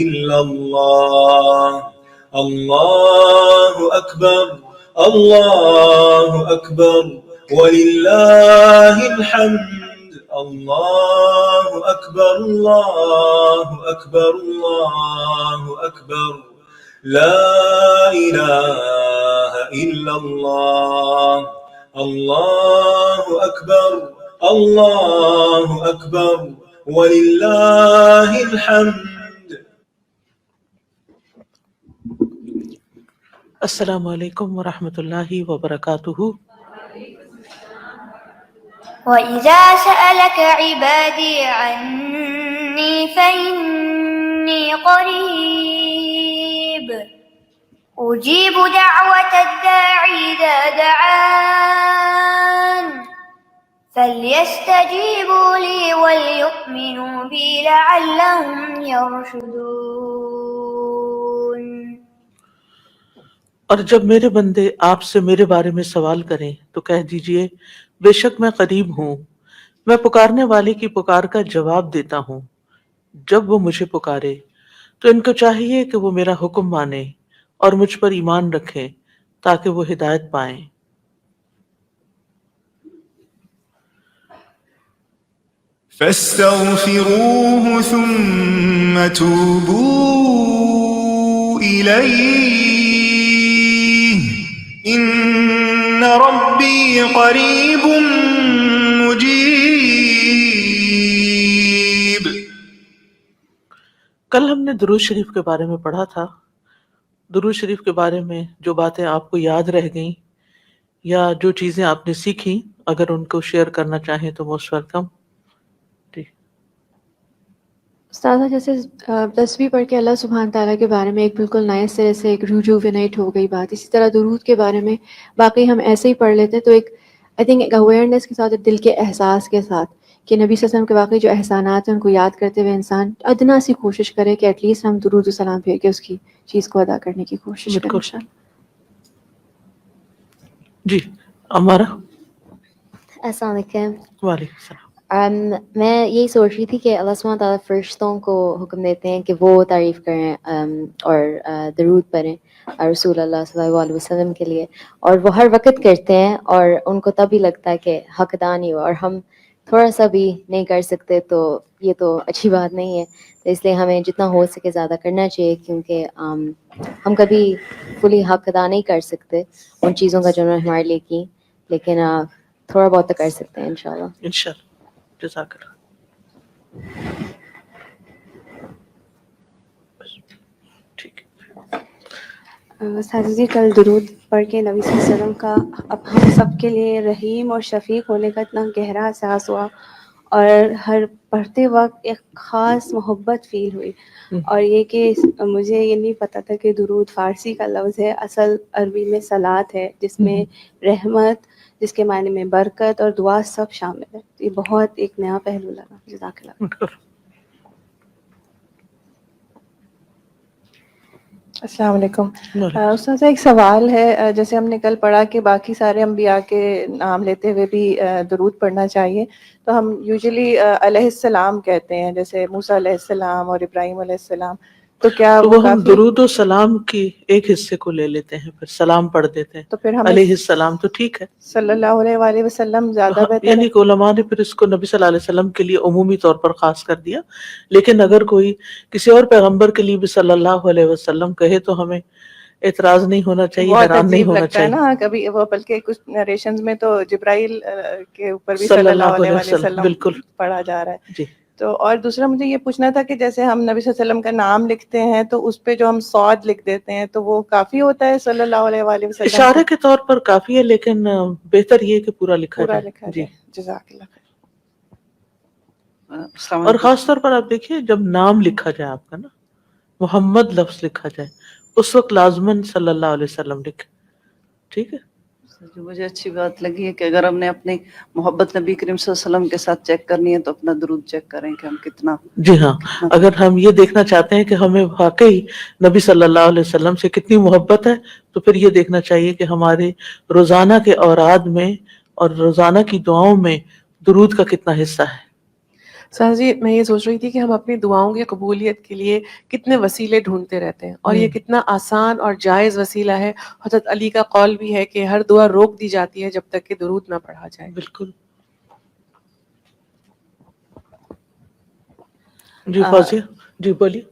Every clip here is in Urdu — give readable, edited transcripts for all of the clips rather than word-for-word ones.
إلا الله الله أكبر الله أكبر ولله الحمد الله أكبر الله أكبر الله أكبر لا إله إلا الله الله أكبر الله أكبر ولله الحمد. السلام علیکم ورحمۃ اللہ وبرکاتہ. وَإِذَا سَأَلَكَ عِبَادِي عَنِّي فَإِنِّي قَرِيبٌ أُجِيبُ دَعْوَةَ الدَّاعِ إِذَا دَعَانِ فَلْيَسْتَجِيبُوا لِي وَلْيُؤْمِنُوا بِي لَعَلَّهُمْ يَرْشُدُونَ. اور جب میرے بندے آپ سے میرے بارے میں سوال کریں تو کہہ دیجئے بے شک میں قریب ہوں، میں پکارنے والے کی پکار کا جواب دیتا ہوں. جب وہ مجھے پکارے تو ان کو چاہیے کہ وہ میرا حکم مانیں اور مجھ پر ایمان رکھیں تاکہ وہ ہدایت پائیں. فاستغفروه ثم توبوا إليه إن ربي قريب مجيب. کل ہم نے درود شریف کے بارے میں پڑھا تھا. درود شریف کے بارے میں جو باتیں آپ کو یاد رہ گئیں یا جو چیزیں آپ نے سیکھی، اگر ان کو شیئر کرنا چاہیں تو موسٹ ویلکم. استاذہ جیسے 10ویں پڑھ کے اللہ سبحانہ تعالیٰ کے بارے میں ایک بالکل نئے سرے سے ایک ریجووینیٹ ہو گئی بات. اسی طرح درود کے بارے میں باقی ہم ایسے ہی پڑھ لیتے تو ایک آئی تھنک ایک اویئرنیس کے ساتھ، ایک دل کے احساس کے ساتھ کہ نبی صلی اللہ علیہ وسلم کے واقعی جو احسانات ہیں ان کو یاد کرتے ہوئے انسان ادنا سی کوشش کرے کہ ایٹ لیسٹ ہم درود و سلام پھیر کے اس کی چیز کو ادا کرنے کی کوشش کریں. بالکل. جی ہمارا السلام علیکم. وعلیکم السلام. میں یہی سوچ رہی تھی کہ اللہ سبحانہ تعالیٰ فرشتوں کو حکم دیتے ہیں کہ وہ تعریف کریں اور درود پڑھیں رسول اللہ صلی اللہ علیہ وسلم کے لیے، اور وہ ہر وقت کرتے ہیں اور ان کو تب ہی لگتا ہے کہ حق ادا نہیں ہوا اور ہم تھوڑا سا بھی نہیں کر سکتے، تو یہ تو اچھی بات نہیں ہے. تو اس لیے ہمیں جتنا ہو سکے زیادہ کرنا چاہیے، کیونکہ ہم کبھی فلی حق ادا نہیں کر سکتے ان چیزوں کا جو انہوں نے ہمارے لیے کی، لیکن تھوڑا بہت تو کر سکتے ہیں انشاءاللہ. انشاءاللہ. جزاک اللہ. ٹھیک ہے. سازی جی کل درود پڑھ کے نبی صلی اللہ علیہ وسلم کا اب ہم سب کے لیے رحیم اور شفیق ہونے کا اتنا گہرا احساس ہوا، اور ہر پڑھتے وقت ایک خاص محبت فیل ہوئی. اور یہ کہ مجھے یہ نہیں پتہ تھا کہ درود فارسی کا لفظ ہے، اصل عربی میں صلات ہے جس میں رحمت، جس کے معنی میں برکت اور دعا سب شامل ہے. یہ بہت ایک نیا پہلو لگا. جزاک اللہ. السلام علیکم. استاذ ایک سوال ہے، جیسے ہم نے کل پڑھا کہ باقی سارے انبیاء کے نام لیتے ہوئے بھی درود پڑھنا چاہیے، تو ہم یوزلی علیہ السلام کہتے ہیں، جیسے موسیٰ علیہ السلام اور ابراہیم علیہ السلام، تو کیا تو وہ ہم کافی؟ درود و سلام کی ایک حصے کو لے لیتے ہیں، پھر سلام پڑھ دیتے ہیں. تو پھر ہمیں علیہ السلام تو ٹھیک ہے، صلی اللہ علیہ وآلہ وسلم زیادہ بہتر یعنی ہے. کہ علماء نے پھر اس کو نبی صلی اللہ علیہ وسلم کے لیے عمومی طور پر خاص کر دیا. لیکن اگر کوئی کسی اور پیغمبر کے لیے بھی صلی اللہ علیہ وسلم کہے تو ہمیں اعتراض نہیں ہونا چاہیے، بہت حیران نہیں عجیب ہونا لگتا ہے چاہیے. نا کبھی وہ، بلکہ کچھ نریشنز میں تو جبرائیل کے اوپر بھی صلی صلی اللہ اللہ علیہ علیہ وآلہ وسلم، وسلم بالکل. پڑھا جا رہا ہے. جی. تو اور دوسرا مجھے یہ پوچھنا تھا کہ جیسے ہم نبی صلی اللہ علیہ وسلم کا نام لکھتے ہیں تو اس پہ جو ہم صاد لکھ دیتے ہیں تو وہ کافی ہوتا ہے صلی اللہ علیہ وآلہ وسلم اشارے کے طور پر کافی ہے، لیکن بہتر یہ کہ پورا لکھا پورا جائے. لکھا جی. جائے. جزاک اللہ خیر. اور خاص طور پر آپ دیکھیے جب نام لکھا جائے آپ کا نا، محمد لفظ لکھا جائے، اس وقت لازماً صلی اللہ علیہ وسلم لکھے. ٹھیک ہے. جو مجھے اچھی بات لگی ہے کہ اگر ہم نے اپنی محبت نبی کریم صلی اللہ علیہ وسلم کے ساتھ چیک کرنی ہے تو اپنا درود چیک کریں کہ ہم کتنا. جی ہاں، اگر ہم یہ دیکھنا چاہتے ہیں کہ ہمیں واقعی نبی صلی اللہ علیہ وسلم سے کتنی محبت ہے تو پھر یہ دیکھنا چاہیے کہ ہمارے روزانہ کے اوراد میں اور روزانہ کی دعاؤں میں درود کا کتنا حصہ ہے. سر جی میں یہ سوچ رہی تھی کہ ہم اپنی دعاؤں کی قبولیت کے لیے کتنے وسیلے ڈھونڈتے رہتے ہیں، اور یہ کتنا آسان اور جائز وسیلہ ہے. حضرت علی کا قول بھی ہے کہ ہر دعا روک دی جاتی ہے جب تک کہ درود نہ پڑھا جائے. بالکل. جی فوزیہ، جی بولیے.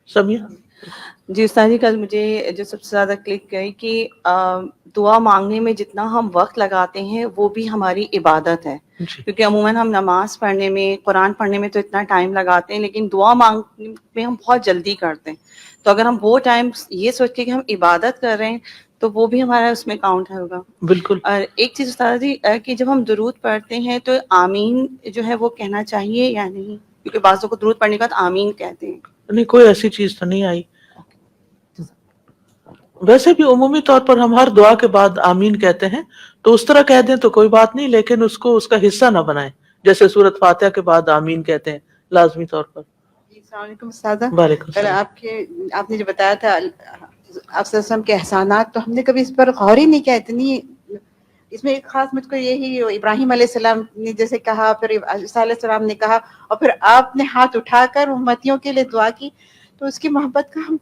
سمیہ. جی استاد جی، کل مجھے جو سب سے زیادہ کلک گئی کہ دعا مانگنے میں جتنا ہم وقت لگاتے ہیں وہ بھی ہماری عبادت ہے. جی کیونکہ عموماً ہم نماز پڑھنے میں، قرآن پڑھنے میں تو اتنا ٹائم لگاتے ہیں، لیکن دعا مانگنے میں ہم بہت جلدی کرتے ہیں. تو اگر ہم وہ ٹائم یہ سوچ کے کہ ہم عبادت کر رہے ہیں تو وہ بھی ہمارا اس میں کاؤنٹ ہوگا. بالکل. اور ایک چیز استاد جی کہ جب ہم درود پڑھتے ہیں تو آمین جو ہے وہ کہنا چاہیے یا نہیں؟ کیونکہ بعضوں کو درود پڑھنے کے بعد آمین کہتے ہیں. نہیں، کوئی ایسی چیز تو نہیں آئی. ویسے بھی عمومی طور پر ہم ہر دعا کے بعد آمین کہتے ہیں، تو اس طرح کہہ دیں تو کوئی بات نہیں، لیکن اس کو اس کا حصہ نہ بنائیں. جیسے سورۃ فاتحہ کے بعد آمین کہتے ہیں لازمی طور پر. السلام علیکم استاذہ. وعلیکم پہلے السلام. آپ نے جو بتایا تھا آپ صلی اللہ علیہ وسلم کے احسانات، تو ہم نے کبھی اس پر غور ہی نہیں کیا. اتنی اس میں ایک خاص مجھ کو یہی ابراہیم علیہ السلام نے جیسے کہا، پھر عیسیٰ علیہ السلام نے کہا، اور پھر آپ نے ہاتھ اٹھا کر امتیوں کے لیے دعا کی، تو اس کی محبت کا ہم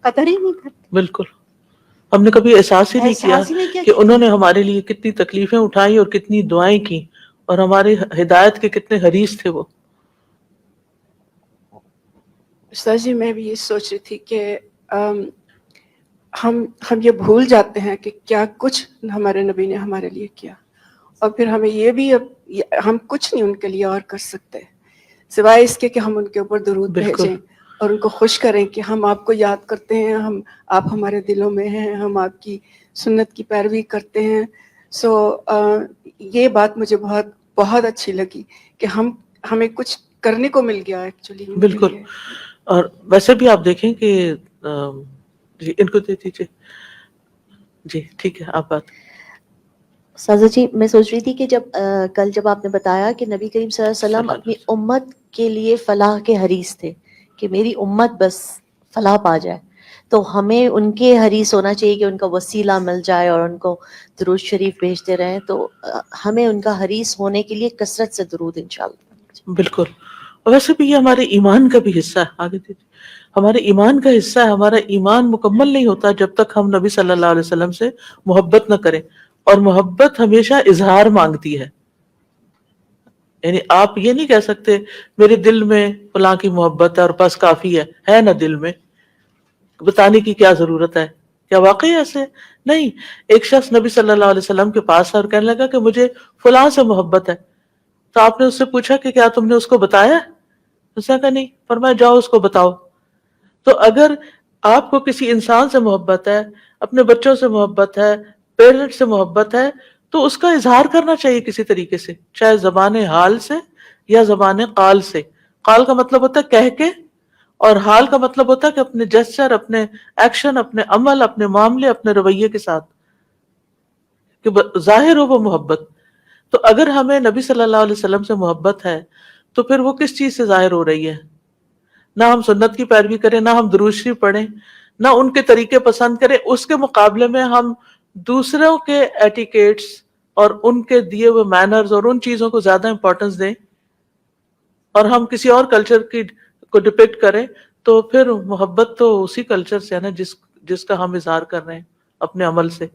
قدر ہی نہیں کرتے. بالکل. ہم نے کبھی احساس ہی نہیں کیا احساس ہی نہیں کیا کہ انہوں نے ہمارے لیے کتنی تکلیفیں اٹھائیں اور کتنی دعائیں کی، اور ہماری ہدایت کے کتنے حریص تھے وہ. سر جی میں بھی یہ سوچ رہی تھی کہ ہم یہ بھول جاتے ہیں کہ کیا کچھ ہمارے نبی نے ہمارے لیے کیا، اور پھر ہمیں یہ بھی ہم کچھ نہیں ان کے لیے اور کر سکتے سوائے اس کے کہ ہم ان کے اوپر درود بالکل. بھیجیں اور ان کو خوش کریں کہ ہم آپ کو یاد کرتے ہیں، آپ ہمارے دلوں میں ہیں، ہم آپ کی سنت کی پیروی کرتے ہیں. سو یہ بات مجھے بہت بہت اچھی لگی کہ ہمیں کچھ کرنے کو مل گیا ایکچولی ان کے بالکل. لیے. اور ویسے بھی آپ دیکھیں کہ جی ان کو دے دیجیے. جی ٹھیک ہے، آپ بات. سازا جی میں سوچ رہی تھی کہ کل جب آپ نے بتایا کہ نبی کریم صلی اللہ علیہ وسلم اپنی امت کے لیے فلاح کے حریص تھے کہ میری امت بس فلاح پا جائے، تو ہمیں ان کے حریص ہونا چاہیے کہ ان کا وسیلہ مل جائے اور ان کو درود شریف بھیجتے رہیں. تو ہمیں ان کا حریص ہونے کے لیے کثرت سے درود انشاءاللہ. بالکل. اور ویسے بھی یہ ہمارے ایمان کا بھی حصہ ہے. آگے دیجیے. ہمارے ایمان کا حصہ ہے. ہمارا ایمان مکمل نہیں ہوتا جب تک ہم نبی صلی اللہ علیہ وسلم سے محبت نہ کریں، اور محبت ہمیشہ اظہار مانگتی ہے. یعنی آپ یہ نہیں کہہ سکتے میرے دل میں فلاں کی محبت ہے اور بس کافی ہے نا دل میں، بتانے کی کیا ضرورت ہے؟ کیا واقعی ایسے؟ نہیں. ایک شخص نبی صلی اللہ علیہ وسلم کے پاس اور کہنے لگا کہ مجھے فلاں سے محبت ہے. تو آپ نے اس سے پوچھا کہ کیا تم نے اس کو بتایا؟ اس نے کہا نہیں. فرمایا جاؤ اس کو بتاؤ. تو اگر آپ کو کسی انسان سے محبت ہے، اپنے بچوں سے محبت ہے، پیرنٹ سے محبت ہے، تو اس کا اظہار کرنا چاہیے کسی طریقے سے، چاہے زبان حال سے یا زبان قال سے. قال کا مطلب ہوتا ہے کہہ کے، اور حال کا مطلب ہوتا ہے کہ اپنے جسچر، اپنے ایکشن، اپنے عمل، اپنے معاملے، اپنے رویے کے ساتھ کہ ظاہر ہو وہ محبت. تو اگر ہمیں نبی صلی اللہ علیہ وسلم سے محبت ہے تو پھر وہ کس چیز سے ظاہر ہو رہی ہے؟ نہ ہم سنت کی پیروی کریں، نہ ہم درود شریف پڑھیں، نہ ان کے طریقے پسند کریں، اس کے مقابلے میں ہم دوسروں کے ایٹیکیٹس اور ان کے دیے ہوئے مینرز اور ان چیزوں کو زیادہ امپورٹنس دیں، اور ہم کسی اور کلچر کی کو ڈپکٹ کریں، تو پھر محبت تو اسی کلچر سے ہے نا جس کا ہم اظہار کر رہے ہیں اپنے عمل سے.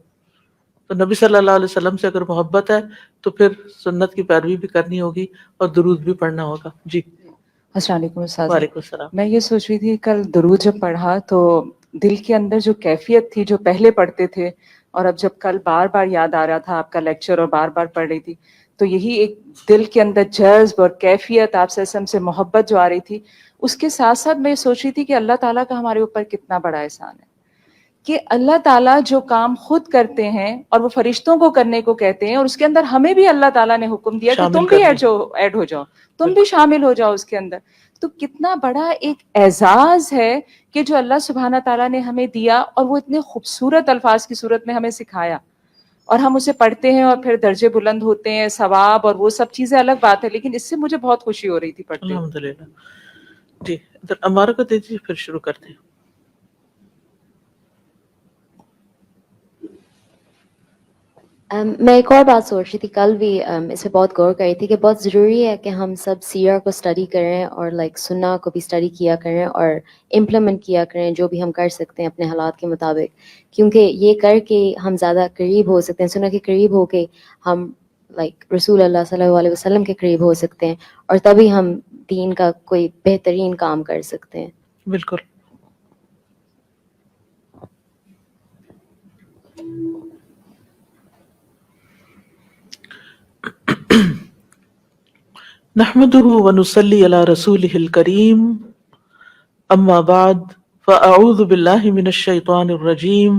تو نبی صلی اللہ علیہ وسلم سے اگر محبت ہے تو پھر سنت کی پیروی بھی کرنی ہوگی اور درود بھی پڑھنا ہوگا. جی. السلام علیکم استاذہ. وعلیکم السلام. میں یہ سوچ رہی تھی کل درود جب پڑھا تو دل کے اندر جو کیفیت تھی جو پہلے پڑھتے تھے، اور اب جب کل بار بار یاد آ رہا تھا آپ کا لیکچر اور بار بار پڑھ رہی تھی، تو یہی ایک دل کے اندر جذب اور کیفیت آپ سے محبت جو آ رہی تھی، اس کے ساتھ ساتھ میں یہ سوچ رہی تھی کہ اللہ تعالیٰ کا ہمارے اوپر کتنا بڑا احسان ہے کہ اللہ تعالیٰ جو کام خود کرتے ہیں اور وہ فرشتوں کو کرنے کو کہتے ہیں، اور اس کے اندر ہمیں بھی اللہ تعالیٰ نے حکم دیا کہ تم بھی ایڈ ہو جاؤ، تم بھی شامل ہو جاؤ اس کے اندر. تو کتنا بڑا ایک اعزاز ہے کہ جو اللہ سبحانہ تعالیٰ نے ہمیں دیا، اور وہ اتنے خوبصورت الفاظ کی صورت میں ہمیں سکھایا، اور ہم اسے پڑھتے ہیں اور پھر درجے بلند ہوتے ہیں، ثواب اور وہ سب چیزیں الگ بات ہے، لیکن اس سے مجھے بہت خوشی ہو رہی تھی پڑھتے. الحمدللہ. جی ادھر امارہ کو دے دیجیے، پھر شروع کرتے ہیں. میں ایک اور بات سوچ رہی تھی، کل بھی اس پہ بہت غور کر رہی تھی کہ بہت ضروری ہے کہ ہم سب سیرہ کو اسٹڈی کریں اور سنہ کو بھی اسٹڈی کیا کریں اور امپلیمنٹ کیا کریں جو بھی ہم کر سکتے ہیں اپنے حالات کے مطابق، کیونکہ یہ کر کے ہم زیادہ قریب ہو سکتے ہیں، سنہ کے قریب ہو کے ہم رسول اللہ صلی اللہ علیہ وسلم کے قریب ہو سکتے ہیں، اور تبھی ہم دین کا کوئی بہترین کام کر سکتے ہیں. بالکل. نحمده ونصلي على رسوله الكريم، اما بعد فاعوذ بالله من الشيطان الرجيم،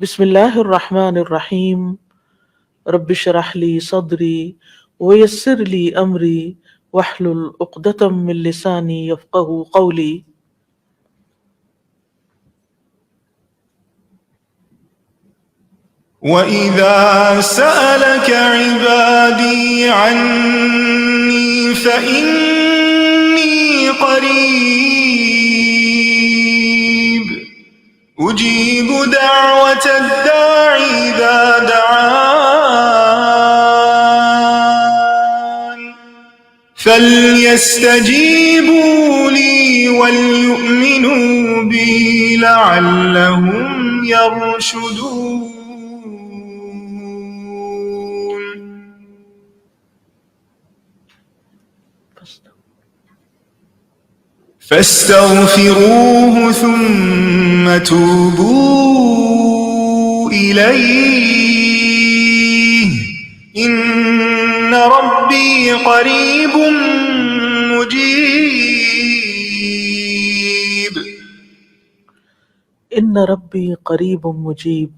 بسم الله الرحمن الرحيم، رب اشرح لي صدري ويسر لي امري واحلل عقدة من لساني يفقهوا قولي. وَإِذَا سَأَلَكَ عِبَادِي عَنِّي فَإِنِّي قَرِيبٌ أُجِيبُ دَعْوَةَ الدَّاعِ إِذَا دَعَانِ فَلْيَسْتَجِيبُوا لِي وَلْيُؤْمِنُوا بِي لَعَلَّهُمْ يَرْشُدُونَ. فاستغفروه ثم توبوا إليه إن ربي قريب مجيب. ان ربی قریب مجیب،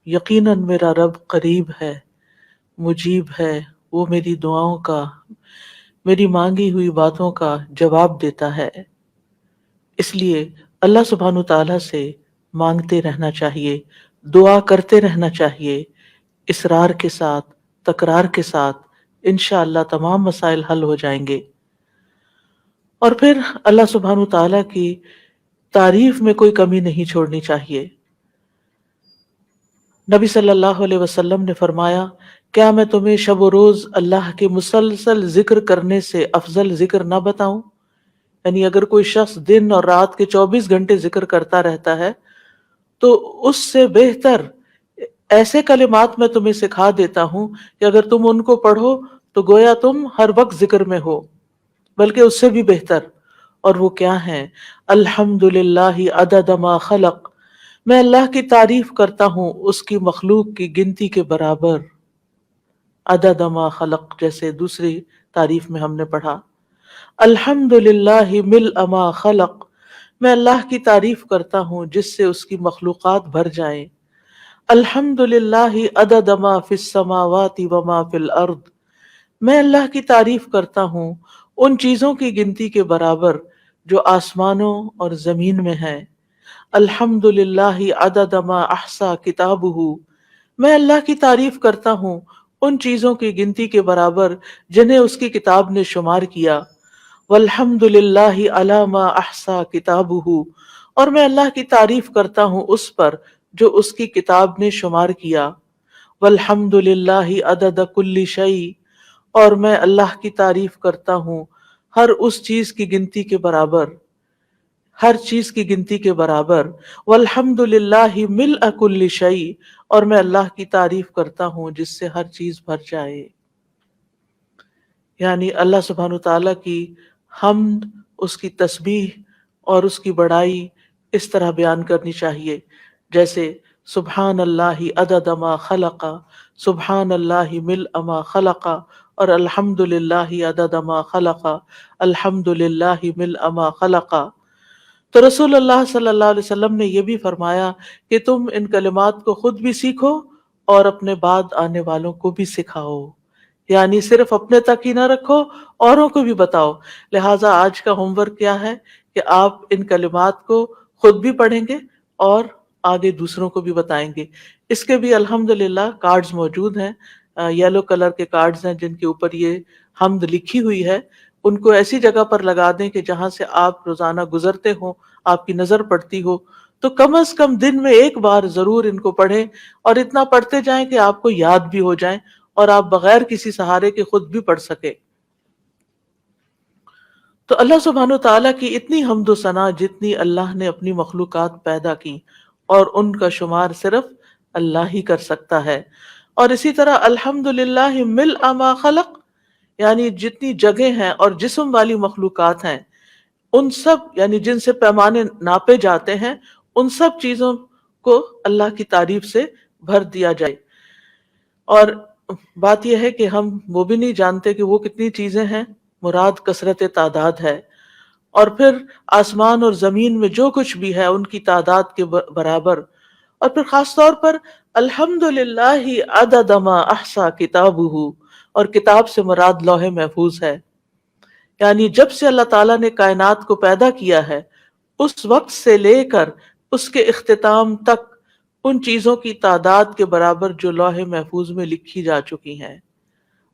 یقیناً میرا رب قریب ہے، مجیب ہے، وہ میری دعاؤں کا، میری مانگی ہوئی باتوں کا جواب دیتا ہے. اس لیے اللہ سبحانہ تعالیٰ سے مانگتے رہنا چاہیے، دعا کرتے رہنا چاہیے، اصرار کے ساتھ، تکرار کے ساتھ، انشاءاللہ تمام مسائل حل ہو جائیں گے. اور پھر اللہ سبحانہ تعالیٰ کی تعریف میں کوئی کمی نہیں چھوڑنی چاہیے. نبی صلی اللہ علیہ وسلم نے فرمایا، کیا میں تمہیں شب و روز اللہ کے مسلسل ذکر کرنے سے افضل ذکر نہ بتاؤں؟ یعنی اگر کوئی شخص دن اور رات کے 24 گھنٹے ذکر کرتا رہتا ہے تو اس سے بہتر ایسے کلمات میں تمہیں سکھا دیتا ہوں کہ اگر تم ان کو پڑھو تو گویا تم ہر وقت ذکر میں ہو، بلکہ اس سے بھی بہتر. اور وہ کیا ہیں؟ الحمدللہ عدد ما خلق، میں اللہ کی تعریف کرتا ہوں اس کی مخلوق کی گنتی کے برابر. عدد ما خلق جیسے دوسری تعریف میں ہم نے پڑھا. الحمدللہ ملء ما خلق، میں اللہ کی تعریف کرتا ہوں جس سے اس کی مخلوقات بھر جائیں. الحمدللہ عدد ما فی السماوات وما فی الارض، میں اللہ کی تعریف کرتا ہوں ان چیزوں کی گنتی کے برابر جو آسمانوں اور زمین میں ہیں. الحمدللہ عدد ما احصا کتابہ، میں اللہ کی تعریف کرتا ہوں ان چیزوں کی گنتی کے برابر جنہیں اس کی کتاب نے شمار کیا. والحمدللہ علی ما احصا کتابہ، اور میں اللہ کی تعریف کرتا ہوں اس پر جو اس کی کتاب نے شمار کیا. والحمدللہ عدد کل شیء، اور میں اللہ کی تعریف کرتا ہوں ہر اس چیز کی گنتی کے برابر، ہر چیز کی گنتی کے برابر. والحمدللہ ملء کل شیء، اور میں اللہ کی تعریف کرتا ہوں جس سے ہر چیز بھر جائے. یعنی اللہ سبحانہ تعالیٰ کی حمد، اس کی تسبیح اور اس کی بڑائی اس طرح بیان کرنی چاہیے جیسے سبحان اللہ عدد ما خلق، سبحان اللہ ملء ما خلق، اور الحمدللہ عدد ما خلق، الحمدللہ ملء ما خلق. تو رسول اللہ صلی اللہ علیہ وسلم نے یہ بھی فرمایا کہ تم ان کلمات کو خود بھی سیکھو اور اپنے بعد آنے والوں کو بھی سکھاؤ، یعنی صرف اپنے تک ہی نہ رکھو، اوروں کو بھی بتاؤ. لہٰذا آج کا ہوم ورک کیا ہے کہ آپ ان کلمات کو خود بھی پڑھیں گے اور آگے دوسروں کو بھی بتائیں گے. اس کے بھی الحمدللہ کارڈز موجود ہیں، یلو کلر کے کارڈز ہیں جن کے اوپر یہ حمد لکھی ہوئی ہے. ان کو ایسی جگہ پر لگا دیں کہ جہاں سے آپ روزانہ گزرتے ہوں، آپ کی نظر پڑتی ہو، تو کم از کم دن میں ایک بار ضرور ان کو پڑھیں، اور اتنا پڑھتے جائیں کہ آپ کو یاد بھی ہو جائیں اور آپ بغیر کسی سہارے کے خود بھی پڑھ سکے۔ تو اللہ سبحانہ تعالیٰ کی اتنی حمد و ثنا جتنی اللہ نے اپنی مخلوقات پیدا کی، اور ان کا شمار صرف اللہ ہی کر سکتا ہے۔ اور اسی طرح الحمدللہ ملء ما خلق، یعنی جتنی جگہ ہیں اور جسم والی مخلوقات ہیں، ان سب یعنی جن سے پیمانے ناپے جاتے ہیں، ان سب چیزوں کو اللہ کی تعریف سے بھر دیا جائے۔ اور بات یہ ہے کہ ہم وہ بھی نہیں جانتے کہ وہ کتنی چیزیں ہیں، مراد کثرت تعداد ہے، اور پھر آسمان اور زمین میں جو کچھ بھی ہے ان کی تعداد کے برابر، اور پھر خاص طور پر الحمدللہ عدد ما احصا کتابہ، اور کتاب سے مراد لوح محفوظ ہے، یعنی جب سے اللہ تعالیٰ نے کائنات کو پیدا کیا ہے اس وقت سے لے کر اس کے اختتام تک ان چیزوں کی تعداد کے برابر جو لوح محفوظ میں لکھی جا چکی ہیں۔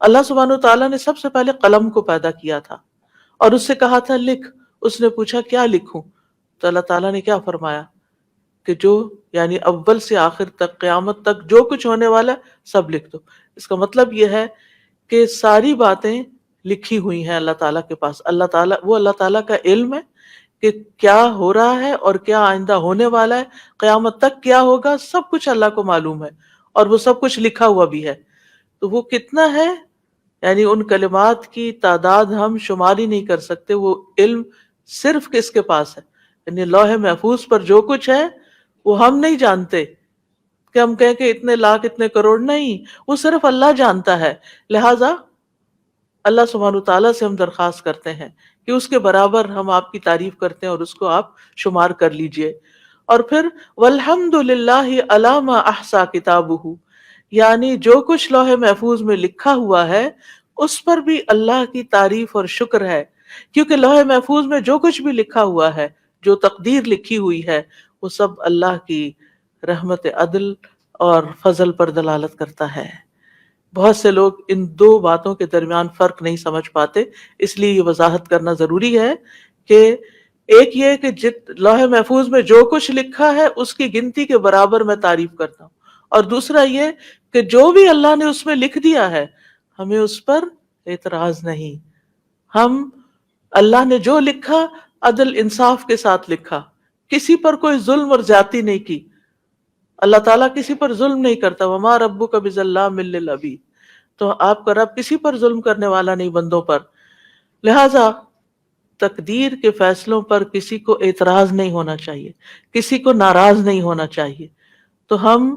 اللہ سبحانہ تعالیٰ نے سب سے پہلے قلم کو پیدا کیا تھا اور اس سے کہا تھا لکھ، اس نے پوچھا کیا لکھوں، تو اللہ تعالیٰ نے کیا فرمایا کہ جو یعنی اول سے آخر تک قیامت تک جو کچھ ہونے والا سب لکھ دو۔ اس کا مطلب یہ ہے کہ ساری باتیں لکھی ہوئی ہیں اللہ تعالیٰ کے پاس۔ اللہ تعالیٰ کا علم ہے کہ کیا ہو رہا ہے اور کیا آئندہ ہونے والا ہے، قیامت تک کیا ہوگا، سب کچھ اللہ کو معلوم ہے، اور وہ سب کچھ لکھا ہوا بھی ہے۔ تو وہ کتنا ہے، یعنی ان کلمات کی تعداد ہم شمار ہی نہیں کر سکتے۔ وہ علم صرف کس کے پاس ہے، یعنی لوح محفوظ پر جو کچھ ہے وہ ہم نہیں جانتے کہ ہم کہیں کہ اتنے لاکھ اتنے کروڑ، نہیں، وہ صرف اللہ جانتا ہے۔ لہٰذا اللہ سبحانہ تعالیٰ سے ہم درخواست کرتے ہیں کہ اس کے برابر ہم آپ کی تعریف کرتے ہیں اور اس کو آپ شمار کر لیجئے۔ اور پھر والحمدللہ علی ما احصا کتابہ، یعنی جو کچھ لوح محفوظ میں لکھا ہوا ہے اس پر بھی اللہ کی تعریف اور شکر ہے، کیونکہ لوح محفوظ میں جو کچھ بھی لکھا ہوا ہے، جو تقدیر لکھی ہوئی ہے، وہ سب اللہ کی رحمت عدل اور فضل پر دلالت کرتا ہے۔ بہت سے لوگ ان دو باتوں کے درمیان فرق نہیں سمجھ پاتے، اس لیے یہ وضاحت کرنا ضروری ہے کہ ایک یہ کہ لوح محفوظ میں جو کچھ لکھا ہے اس کی گنتی کے برابر میں تعریف کرتا ہوں، اور دوسرا یہ کہ جو بھی اللہ نے اس میں لکھ دیا ہے ہمیں اس پر اعتراض نہیں۔ ہم اللہ نے جو لکھا عدل انصاف کے ساتھ لکھا، کسی پر کوئی ظلم اور زیادتی نہیں کی۔ اللہ تعالیٰ کسی پر ظلم نہیں کرتا، وما ربک بظلام للعبید، تو آپ کا رب کسی پر ظلم کرنے والا نہیں بندوں پر۔ لہٰذا تقدیر کے فیصلوں پر کسی کو اعتراض نہیں ہونا چاہیے، کسی کو ناراض نہیں ہونا چاہیے۔ تو ہم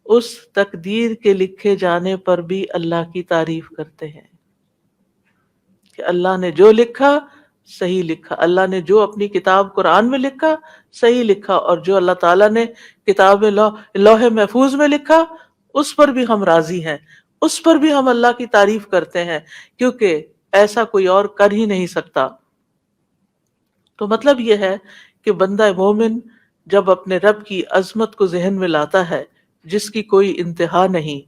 اس تقدیر کے لکھے جانے پر بھی اللہ کی تعریف کرتے ہیں کہ اللہ نے جو لکھا صحیح لکھا، اللہ نے جو اپنی کتاب قرآن میں لکھا صحیح لکھا، اور جو اللہ تعالیٰ نے کتاب لوح محفوظ میں لکھا اس پر بھی ہم راضی ہیں، اس پر بھی ہم اللہ کی تعریف کرتے ہیں، کیونکہ ایسا کوئی اور کر ہی نہیں سکتا۔ تو مطلب یہ ہے کہ بندہ مومن جب اپنے رب کی عظمت کو ذہن میں لاتا ہے جس کی کوئی انتہا نہیں،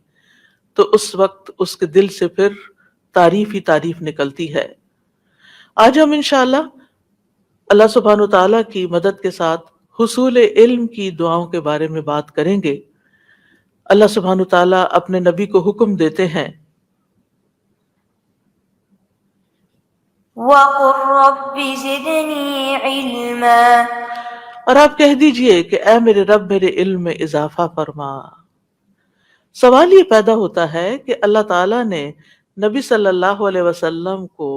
تو اس وقت اس کے دل سے پھر تعریف ہی تعریف نکلتی ہے۔ آج ہم انشاءاللہ اللہ سبحانہ تعالیٰ کی مدد کے ساتھ حصول علم کی دعاؤں کے بارے میں بات کریں گے۔ اللہ سبحانہ تعالیٰ اپنے نبی کو حکم دیتے ہیں وَقُلْ رَبِّ زِدْنِي عِلْمًا، اور آپ کہہ دیجئے کہ اے میرے رب میرے علم میں اضافہ فرما۔ سوال یہ پیدا ہوتا ہے کہ اللہ تعالیٰ نے نبی صلی اللہ علیہ وسلم کو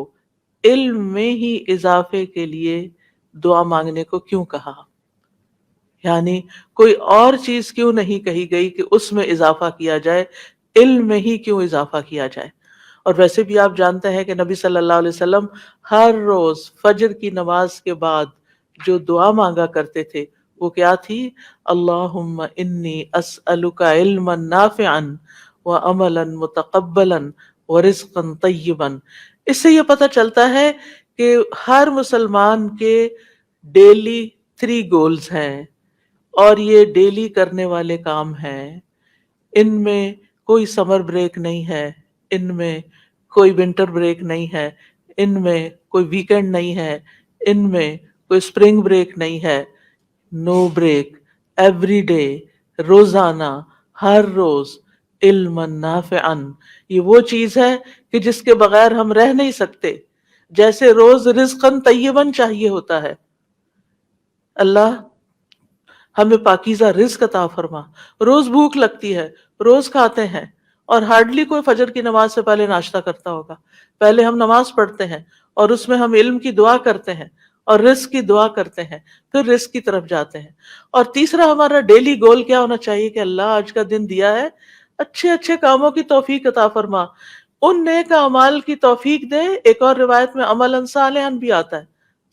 علم میں ہی اضافے کے لیے دعا مانگنے کو کیوں کہا؟ یعنی کوئی اور چیز کیوں نہیں کہی گئی کہ اس میں اضافہ کیا جائے، علم میں ہی کیوں اضافہ کیا جائے؟ اور ویسے بھی آپ جانتے ہیں کہ نبی صلی اللہ علیہ وسلم ہر روز فجر کی نماز کے بعد جو دعا مانگا کرتے تھے وہ کیا تھی؟ اللہم انی اسألک علما نافعا وعملا متقبلا ورزقا طیبا۔ اس سے یہ پتہ چلتا ہے کہ ہر مسلمان کے ڈیلی 3 گولز ہیں، اور یہ ڈیلی کرنے والے کام ہیں، ان میں کوئی سمر بریک نہیں ہے، ان میں کوئی ونٹر بریک نہیں ہے، ان میں کوئی ویکینڈ نہیں ہے، ان میں کوئی اسپرنگ بریک نہیں ہے، نو بریک، ایوری ڈے، روزانہ، ہر روز، علم نافعن، یہ وہ چیز ہے کہ جس کے بغیر ہم رہ نہیں سکتے، جیسے روز رزقن طیبن چاہیے ہوتا ہے۔ اللہ ہمیں پاکیزہ رزق عطا فرما۔ روز بھوک لگتی ہے، روز کھاتے ہیں، اور ہارڈلی کوئی فجر کی نماز سے پہلے ناشتہ کرتا ہوگا۔ پہلے ہم نماز پڑھتے ہیں اور اس میں ہم علم کی دعا کرتے ہیں اور رزق کی دعا کرتے ہیں، پھر رزق کی طرف جاتے ہیں۔ اور تیسرا ہمارا ڈیلی گول کیا ہونا چاہیے کہ اللہ آج کا دن دیا ہے، اچھے اچھے کاموں کی توفیق عطا فرما، ان نیک اعمال کی توفیق دے۔ ایک اور روایت میں عملا صالحا بھی آتا ہے،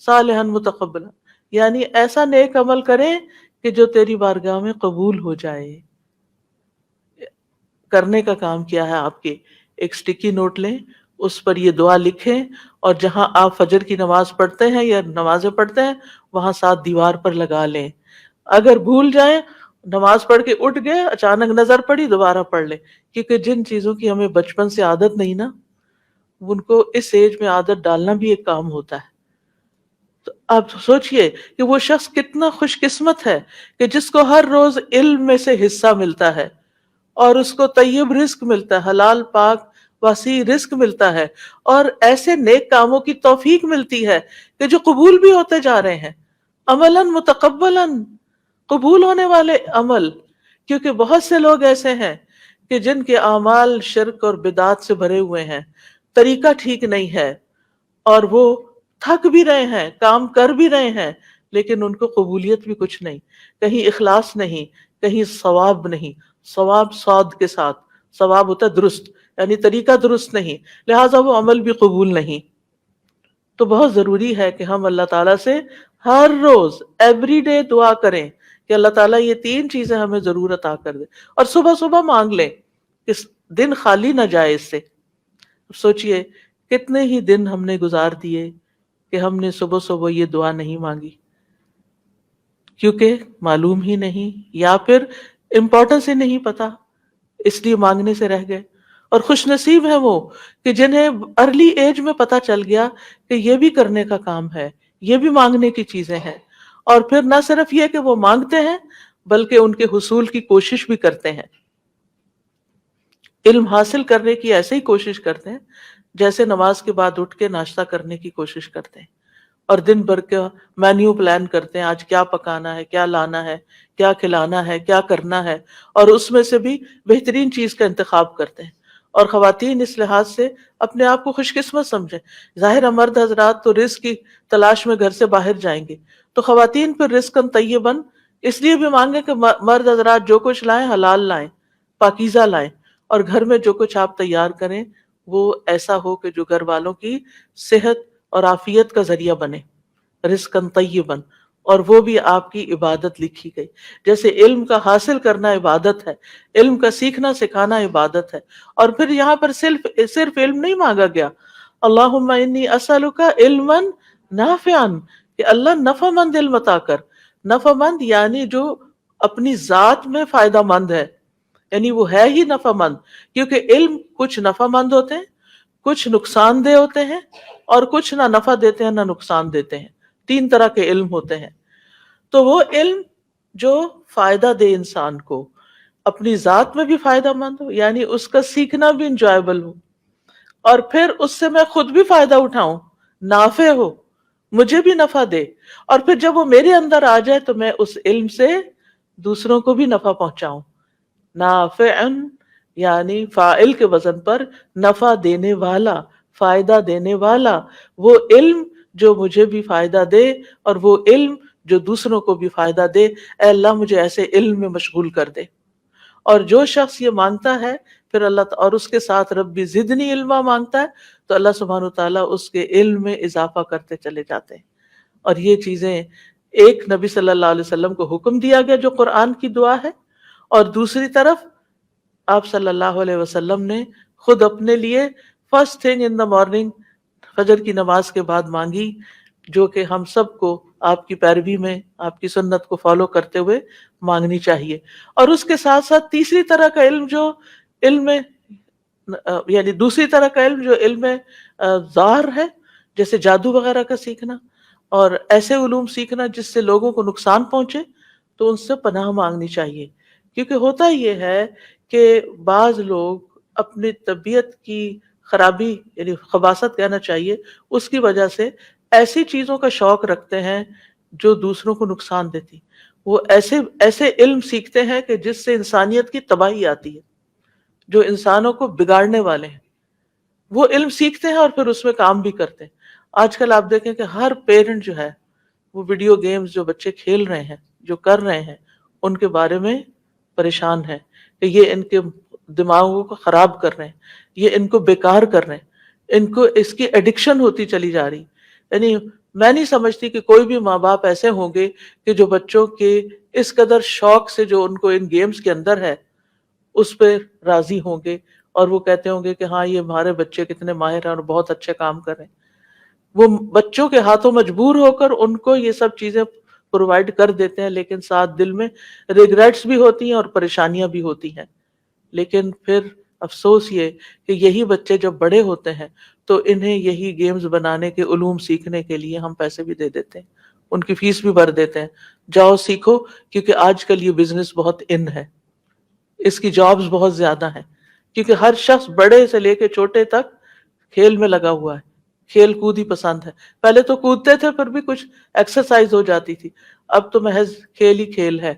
صالحا متقبلا، یعنی ایسا نیک عمل کریں کہ جو تیری بارگاہ میں قبول ہو جائے۔ کرنے کا کام کیا ہے آپ کے، ایک سٹیکی نوٹ لیں، اس پر یہ دعا لکھیں، اور جہاں آپ فجر کی نماز پڑھتے ہیں یا نمازیں پڑھتے ہیں وہاں ساتھ دیوار پر لگا لیں۔ اگر بھول جائیں، نماز پڑھ کے اٹھ گئے، اچانک نظر پڑی، دوبارہ پڑھ لیں، کیونکہ جن چیزوں کی ہمیں بچپن سے عادت نہیں نا، ان کو اس ایج میں عادت ڈالنا بھی ایک کام ہوتا ہے۔ تو آپ سوچئے کہ وہ شخص کتنا خوش قسمت ہے کہ جس کو ہر روز علم میں سے حصہ ملتا ہے، اور اس کو طیب رزق ملتا ہے، حلال پاک وسیع رزق ملتا ہے، اور ایسے نیک کاموں کی توفیق ملتی ہے کہ جو قبول بھی ہوتے جا رہے ہیں، عملاً متقبلاً، قبول ہونے والے عمل۔ کیونکہ بہت سے لوگ ایسے ہیں کہ جن کے اعمال شرک اور بدعات سے بھرے ہوئے ہیں، طریقہ ٹھیک نہیں ہے، اور وہ تھک بھی رہے ہیں، کام کر بھی رہے ہیں، لیکن ان کو قبولیت بھی کچھ نہیں، کہیں اخلاص نہیں، کہیں ثواب نہیں۔ ثواب صاد کے ساتھ، ثواب ہوتا ہے درست، یعنی طریقہ درست نہیں، لہٰذا وہ عمل بھی قبول نہیں۔ تو بہت ضروری ہے کہ ہم اللہ تعالیٰ سے ہر روز ایوری ڈے دعا کریں کہ اللہ تعالیٰ یہ 3 چیزیں ہمیں ضرور عطا کر دے، اور صبح صبح مانگ لیں، اس دن خالی نہ جائے اس سے۔ سوچئے کتنے ہی دن ہم نے گزار دیے کہ ہم نے صبح صبح یہ دعا نہیں مانگی، کیونکہ معلوم ہی نہیں، یا پھر امپورٹنس ہی نہیں پتا، اس لیے مانگنے سے رہ گئے۔ اور خوش نصیب ہیں وہ کہ جنہیں ارلی ایج میں پتا چل گیا کہ یہ بھی کرنے کا کام ہے، یہ بھی مانگنے کی چیزیں ہیں، اور پھر نہ صرف یہ کہ وہ مانگتے ہیں بلکہ ان کے حصول کی کوشش بھی کرتے ہیں۔ علم حاصل کرنے کی ایسے ہی کوشش کرتے ہیں جیسے نماز کے بعد اٹھ کے ناشتہ کرنے کی کوشش کرتے ہیں، اور دن بھر کا مینیو پلان کرتے ہیں، آج کیا پکانا ہے، کیا لانا ہے، کیا کھلانا ہے، کیا کرنا ہے، اور اس میں سے بھی بہترین چیز کا انتخاب کرتے ہیں۔ اور خواتین اس لحاظ سے اپنے آپ کو خوش قسمت سمجھیں۔ ظاہر مرد حضرات تو رزق کی تلاش میں گھر سے باہر جائیں گے، تو خواتین پھر رزقاً طیباً اس لیے بھی مانگیں کہ مرد حضرات جو کچھ لائیں حلال لائیں، پاکیزہ لائیں، اور گھر میں جو کچھ آپ تیار کریں وہ ایسا ہو کہ جو گھر والوں کی صحت اور عافیت کا ذریعہ بنے، رزقاً طیباً، اور وہ بھی آپ کی عبادت لکھی گئی۔ جیسے علم کا حاصل کرنا عبادت ہے، علم کا سیکھنا سکھانا عبادت ہے، اور پھر یہاں پر صرف علم نہیں مانگا گیا، اللہم انی اسألک علما نافعا، کہ اللہ نفع مند علم عطا کر۔ نفع مند یعنی جو اپنی ذات میں فائدہ مند ہے، یعنی وہ ہے ہی نفع مند، کیونکہ علم کچھ نفع مند ہوتے ہیں، کچھ نقصان دہ ہوتے ہیں، اور کچھ نہ نفع دیتے ہیں نہ نقصان دیتے ہیں۔ 3 طرح کے علم ہوتے ہیں۔ تو وہ علم جو فائدہ دے انسان کو، اپنی ذات میں بھی فائدہ مند ہو، یعنی اس کا سیکھنا بھی انجوائبل ہو، اور پھر اس سے میں خود بھی فائدہ اٹھاؤں، نافع ہو، مجھے بھی نفع دے، اور پھر جب وہ میرے اندر آ جائے تو میں اس علم سے دوسروں کو بھی نفع پہنچاؤں۔ نافعن یعنی فاعل کے وزن پر نفع دینے والا، فائدہ دینے والا، وہ علم جو مجھے بھی فائدہ دے اور وہ علم جو دوسروں کو بھی فائدہ دے۔ اے اللہ مجھے ایسے علم میں مشغول کر دے۔ اور جو شخص یہ مانگتا ہے پھر اللہ اور اس کے ساتھ ربی زدنی علما مانگتا ہے تو اللہ سبحانہ وتعالیٰ اس کے علم میں اضافہ کرتے چلے جاتے ہیں۔ اور یہ چیزیں ایک نبی صلی اللہ علیہ وسلم کو حکم دیا گیا جو قرآن کی دعا ہے، اور دوسری طرف آپ صلی اللہ علیہ وسلم نے خود اپنے لیے first thing in the morning فجر کی نماز کے بعد مانگی، جو کہ ہم سب کو آپ کی پیروی میں، آپ کی سنت کو فالو کرتے ہوئے مانگنی چاہیے۔ اور اس کے ساتھ ساتھ تیسری طرح کا علم جو علم یعنی دوسری طرح کا علم جو علم ظاہر ہے، جیسے جادو وغیرہ کا سیکھنا اور ایسے علوم سیکھنا جس سے لوگوں کو نقصان پہنچے، تو ان سے پناہ مانگنی چاہیے. کیونکہ ہوتا یہ ہے کہ بعض لوگ اپنی طبیعت کی خرابی یعنی خباثت کہنا چاہیے اس کی وجہ سے ایسی چیزوں کا شوق رکھتے ہیں جو دوسروں کو نقصان دیتی. وہ ایسے علم سیکھتے ہیں کہ جس سے انسانیت کی تباہی آتی ہے، جو انسانوں کو بگاڑنے والے ہیں وہ علم سیکھتے ہیں اور پھر اس میں کام بھی کرتے ہیں. آج کل آپ دیکھیں کہ ہر پیرنٹ جو ہے وہ ویڈیو گیمز جو بچے کھیل رہے ہیں، جو کر رہے ہیں، ان کے بارے میں پریشان ہے کہ یہ ان کے دماغوں کو خراب کر رہے ہیں، یہ ان کو بیکار کر رہے ہیں، ان کو اس کی ایڈکشن ہوتی چلی جا رہی. یعنی میں نہیں سمجھتی کہ کوئی بھی ماں باپ ایسے ہوں گے کہ جو بچوں کے اس قدر شوق سے جو ان کو ان گیمز کے اندر ہے اس پہ راضی ہوں گے اور وہ کہتے ہوں گے کہ ہاں یہ ہمارے بچے کتنے ماہر ہیں اور بہت اچھے کام کر رہے ہیں. وہ بچوں کے ہاتھوں مجبور ہو کر ان کو یہ سب چیزیں پرووائڈ کر دیتے ہیں، لیکن ساتھ دل میں ریگریٹس بھی ہوتی ہیں اور پریشانیاں بھی ہوتی ہیں. لیکن پھر افسوس یہ کہ یہی بچے جب بڑے ہوتے ہیں تو انہیں یہی گیمز بنانے کے علوم سیکھنے کے لیے ہم پیسے بھی دے دیتے ہیں، ان کی فیس بھی بھر دیتے ہیں، جاؤ سیکھو، کیونکہ آج کل یہ بزنس بہت ان ہے، اس کی جابز بہت زیادہ ہیں، کیونکہ ہر شخص بڑے سے لے کے چھوٹے تک کھیل میں لگا ہوا ہے، کھیل کود ہی پسند ہے. پہلے تو کودتے تھے پھر بھی کچھ ایکسرسائز ہو جاتی تھی، اب تو محض کھیل ہی کھیل ہے،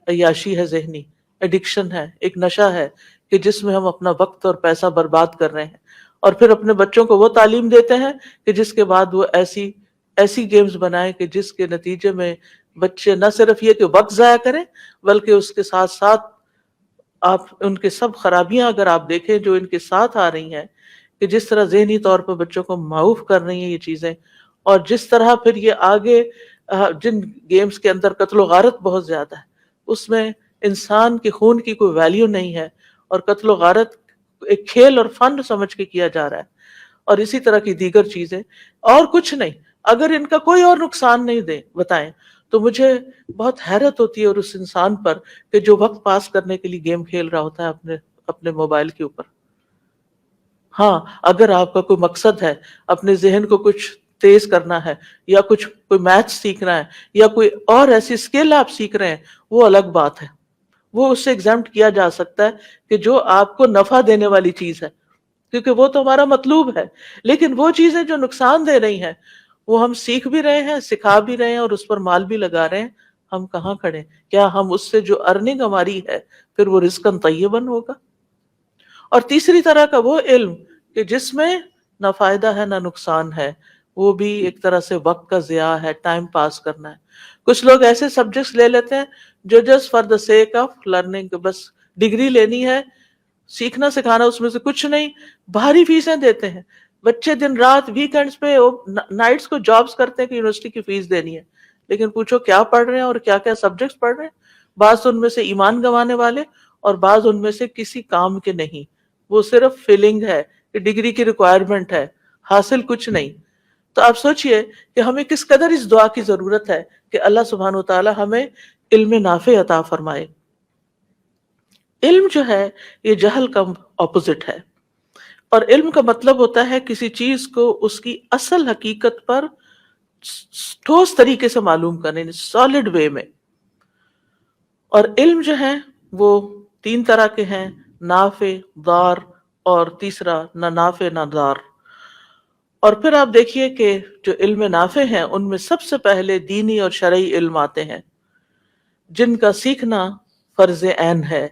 عیاشی ہے، ذہنی ایڈکشن ہے، ایک نشہ ہے کہ جس میں ہم اپنا وقت اور پیسہ برباد کر رہے ہیں، اور پھر اپنے بچوں کو وہ تعلیم دیتے ہیں کہ جس کے بعد وہ ایسی گیمز بنائیں کہ جس کے نتیجے میں بچے نہ صرف یہ کہ وقت ضائع کریں بلکہ اس کے ساتھ ساتھ آپ ان کے سب خرابیاں اگر آپ دیکھیں جو ان کے ساتھ آ رہی ہیں کہ جس طرح ذہنی طور پر بچوں کو معوف کر رہی ہیں یہ چیزیں، اور جس طرح پھر یہ آگے جن گیمز کے اندر قتل و غارت بہت زیادہ ہے، اس میں انسان کے خون کی کوئی ویلیو نہیں ہے اور قتل و غارت ایک کھیل اور فن سمجھ کے کیا جا رہا ہے، اور اسی طرح کی دیگر چیزیں، اور کچھ نہیں. اگر ان کا کوئی اور نقصان نہیں بتائیں تو مجھے بہت حیرت ہوتی ہے اور اس انسان پر کہ جو وقت پاس کرنے کے لیے گیم کھیل رہا ہوتا ہے اپنے موبائل کے اوپر. ہاں اگر آپ کا کوئی مقصد ہے، اپنے ذہن کو کچھ تیز کرنا ہے یا کوئی میتھ سیکھنا ہے یا کوئی اور ایسی اسکل آپ سیکھ رہے ہیں، وہ الگ بات ہے، وہ اس سے ایگزامپٹ کیا جا سکتا ہے کہ جو آپ کو نفع دینے والی چیز ہے، کیونکہ وہ تو ہمارا مطلوب ہے. لیکن وہ چیزیں جو نقصان دے رہی ہیں وہ ہم سیکھ بھی رہے ہیں، سکھا بھی رہے ہیں اور اس پر مال بھی لگا رہے ہیں، ہم کہاں کھڑے؟ کیا ہم اس سے جو ارننگ ہماری ہے پھر وہ رزقاً طیباً ہوگا؟ اور تیسری طرح کا وہ علم کہ جس میں نہ فائدہ ہے نہ نقصان ہے، وہ بھی ایک طرح سے وقت کا ضیاع ہے، ٹائم پاس کرنا ہے. کچھ لوگ ایسے سبجیکٹس لے لیتے ہیں جو just for the sake of learning, بس ڈگری لینی ہے، سیکھنا سکھانا اس میں سے کچھ نہیں، بھاری فیسیں دیتے ہیں بچے، دن رات ویکینڈز پہ نائٹس کو جابز کرتے ہیں کہ یونیورسٹی کی فیس دینی ہے. لیکن پوچھو کیا پڑھ رہے ہیں اور کیا کیا سبجیکٹس پڑھ رہے ہیں؟ بعض ان میں سے ایمان گنوانے والے اور بعض ان میں سے کسی کام کے نہیں، وہ صرف فیلنگ ہے کہ ڈگری کی ریکوائرمنٹ ہے، حاصل کچھ نہیں. تو آپ سوچئے کہ ہمیں کس قدر اس دعا کی ضرورت ہے کہ اللہ سبحانہ وتعالی ہمیں علم نافع عطا فرمائے. علم جو ہے یہ جہل کا اپوزٹ ہے، اور علم کا مطلب ہوتا ہے کسی چیز کو اس کی اصل حقیقت پر ٹھوس طریقے سے معلوم کرنے، سالڈ وے میں. اور علم جو ہے وہ 3 طرح کے ہیں، نافع، ضار اور تیسرا نہ نافع نہ ضار. اور پھر آپ دیکھیے کہ جو علم نافع ہیں ان میں سب سے پہلے دینی اور شرعی علم آتے ہیں جن کا سیکھنا فرض عین ہے،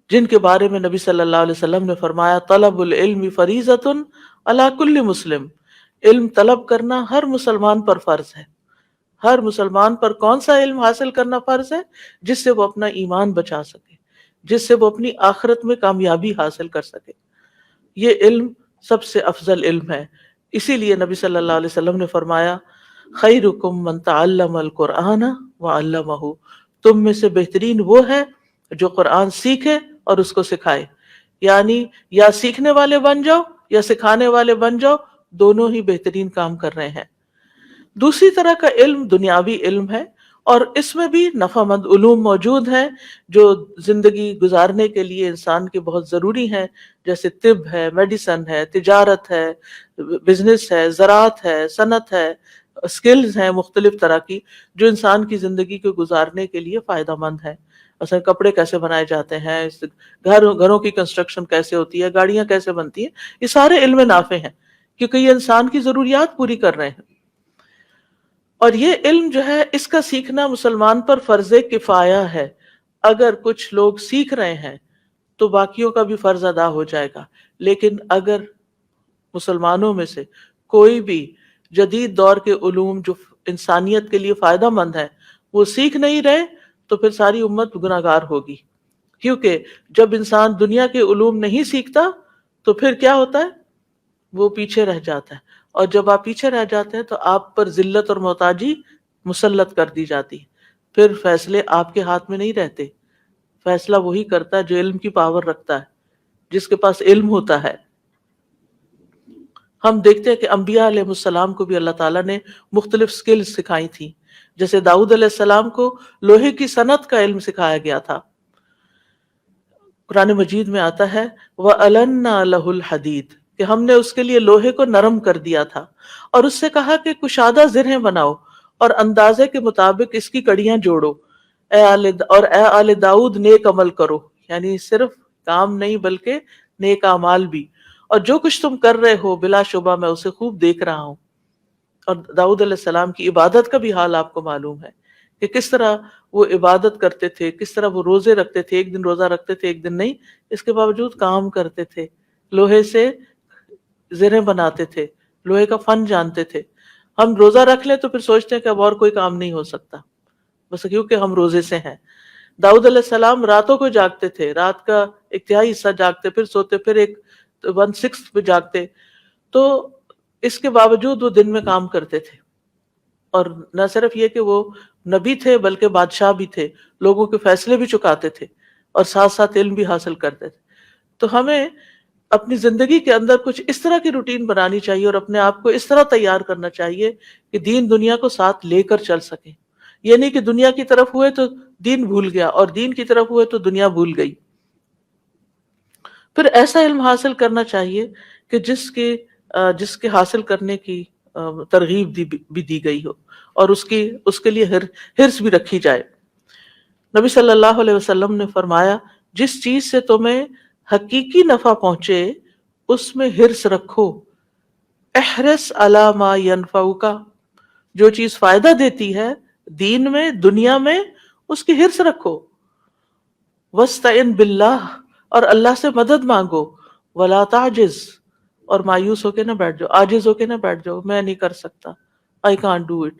جن کے بارے میں نبی صلی اللہ علیہ وسلم نے فرمایا طلب العلم فریضۃ علی کل مسلم. علم طلب کرنا ہر مسلمان پر فرض ہے. ہر مسلمان پر کون سا علم حاصل کرنا فرض ہے؟ جس سے وہ اپنا ایمان بچا سکے، جس سے وہ اپنی آخرت میں کامیابی حاصل کر سکے. یہ علم سب سے افضل علم ہے. اسی لیے نبی صلی اللہ علیہ وسلم نے فرمایا خیرکم من تعلم القرآن وعلمہ، تم میں سے بہترین وہ ہے جو قرآن سیکھے اور اس کو سکھائے. یعنی یا سیکھنے والے بن جاؤ یا سکھانے والے بن جاؤ، دونوں ہی بہترین کام کر رہے ہیں. دوسری طرح کا علم دنیاوی علم ہے، اور اس میں بھی نفع مند علوم موجود ہیں جو زندگی گزارنے کے لیے انسان کے بہت ضروری ہیں، جیسے طب ہے، میڈیسن ہے، تجارت ہے، بزنس ہے، زراعت ہے، صنعت ہے، اسکلز ہیں مختلف طرح کی جو انسان کی زندگی کو گزارنے کے لیے فائدہ مند ہے. اصل کپڑے کیسے بنائے جاتے ہیں، گھروں کی کنسٹرکشن کیسے ہوتی ہے، گاڑیاں کیسے بنتی ہیں، یہ سارے علم نافع ہیں کیونکہ یہ انسان کی ضروریات پوری کر رہے ہیں. اور یہ علم جو ہے اس کا سیکھنا مسلمان پر فرض کفایہ ہے. اگر کچھ لوگ سیکھ رہے ہیں تو باقیوں کا بھی فرض ادا ہو جائے گا. لیکن اگر مسلمانوں میں سے کوئی بھی جدید دور کے علوم جو انسانیت کے لیے فائدہ مند ہے وہ سیکھ نہیں رہے تو پھر ساری امت گناہگار ہوگی. کیونکہ جب انسان دنیا کے علوم نہیں سیکھتا تو پھر کیا ہوتا ہے، وہ پیچھے رہ جاتا ہے. اور جب آپ پیچھے رہ جاتے ہیں تو آپ پر ذلت اور محتاجی مسلط کر دی جاتی ہے. پھر فیصلے آپ کے ہاتھ میں نہیں رہتے، فیصلہ وہی کرتا ہے جو علم کی پاور رکھتا ہے، جس کے پاس علم ہوتا ہے. ہم دیکھتے ہیں کہ انبیاء علیہ السلام کو بھی اللہ تعالیٰ نے مختلف سکلز سکھائی تھیں. جیسے داؤد علیہ السلام کو لوہے کی صنعت کا علم سکھایا گیا تھا. قرآن مجید میں آتا ہے وَأَلَنَّا لَهُ الْحَدِيدِ کہ ہم نے اس کے لیے لوہے کو نرم کر دیا تھا اور اس سے کہا کہ کشادہ زرہیں بناؤ اور اندازے کے مطابق اس کی کڑیاں جوڑو اے آل داؤد نیک عمل کرو. یعنی صرف کام نہیں بلکہ نیک اعمال بھی، اور جو کچھ تم کر رہے ہو بلا شبہ میں اسے خوب دیکھ رہا ہوں. اور داؤد علیہ السلام کی عبادت کا بھی حال آپ کو معلوم ہے کہ کس طرح وہ عبادت کرتے تھے، کس طرح وہ روزے رکھتے تھے، ایک دن روزہ رکھتے تھے ایک دن نہیں، اس کے باوجود کام کرتے تھے، لوہے سے زرہیں بناتے تھے، لوہے کا فن جانتے تھے. ہم روزہ رکھ لیں تو پھر سوچتے ہیں کہ اب اور کوئی کام نہیں ہو سکتا بس کیونکہ ہم روزے سے ہیں. داؤد علیہ السلام راتوں کو جاگتے تھے، رات کا ایک تہائی حصہ جاگتے، پھر سوتے، پھر ایک 1/6 پہ جاگتے. تو اس کے باوجود وہ دن میں کام کرتے تھے. اور نہ صرف یہ کہ وہ نبی تھے بلکہ بادشاہ بھی تھے، لوگوں کے فیصلے بھی چکاتے تھے اور ساتھ ساتھ علم بھی حاصل کرتے تھے. تو ہمیں اپنی زندگی کے اندر کچھ اس طرح کی روٹین بنانی چاہیے اور اپنے آپ کو اس طرح تیار کرنا چاہیے کہ دین دنیا کو ساتھ لے کر چل سکیں. یہ نہیں کہ دنیا کی طرف ہوئے تو دین بھول گیا اور دین کی طرف ہوئے تو دنیا بھول گئی. پھر ایسا علم حاصل کرنا چاہیے کہ جس کے حاصل کرنے کی ترغیب بھی دی گئی ہو اور اس کے لیے حرص بھی رکھی جائے. نبی صلی اللہ علیہ وسلم نے فرمایا جس چیز سے تمہیں حقیقی نفع پہنچے اس میں حرص رکھو. احرص علی ما ینفعک، جو چیز فائدہ دیتی ہے دین میں دنیا میں اس کی حرص رکھو. واستعن باللہ، اور اللہ سے مدد مانگو. ولا تعجز، اور مایوس ہو کے نہ بیٹھ جاؤ، عاجز ہو کے نہ بیٹھ جاؤ میں نہیں کر سکتا، I can't do it.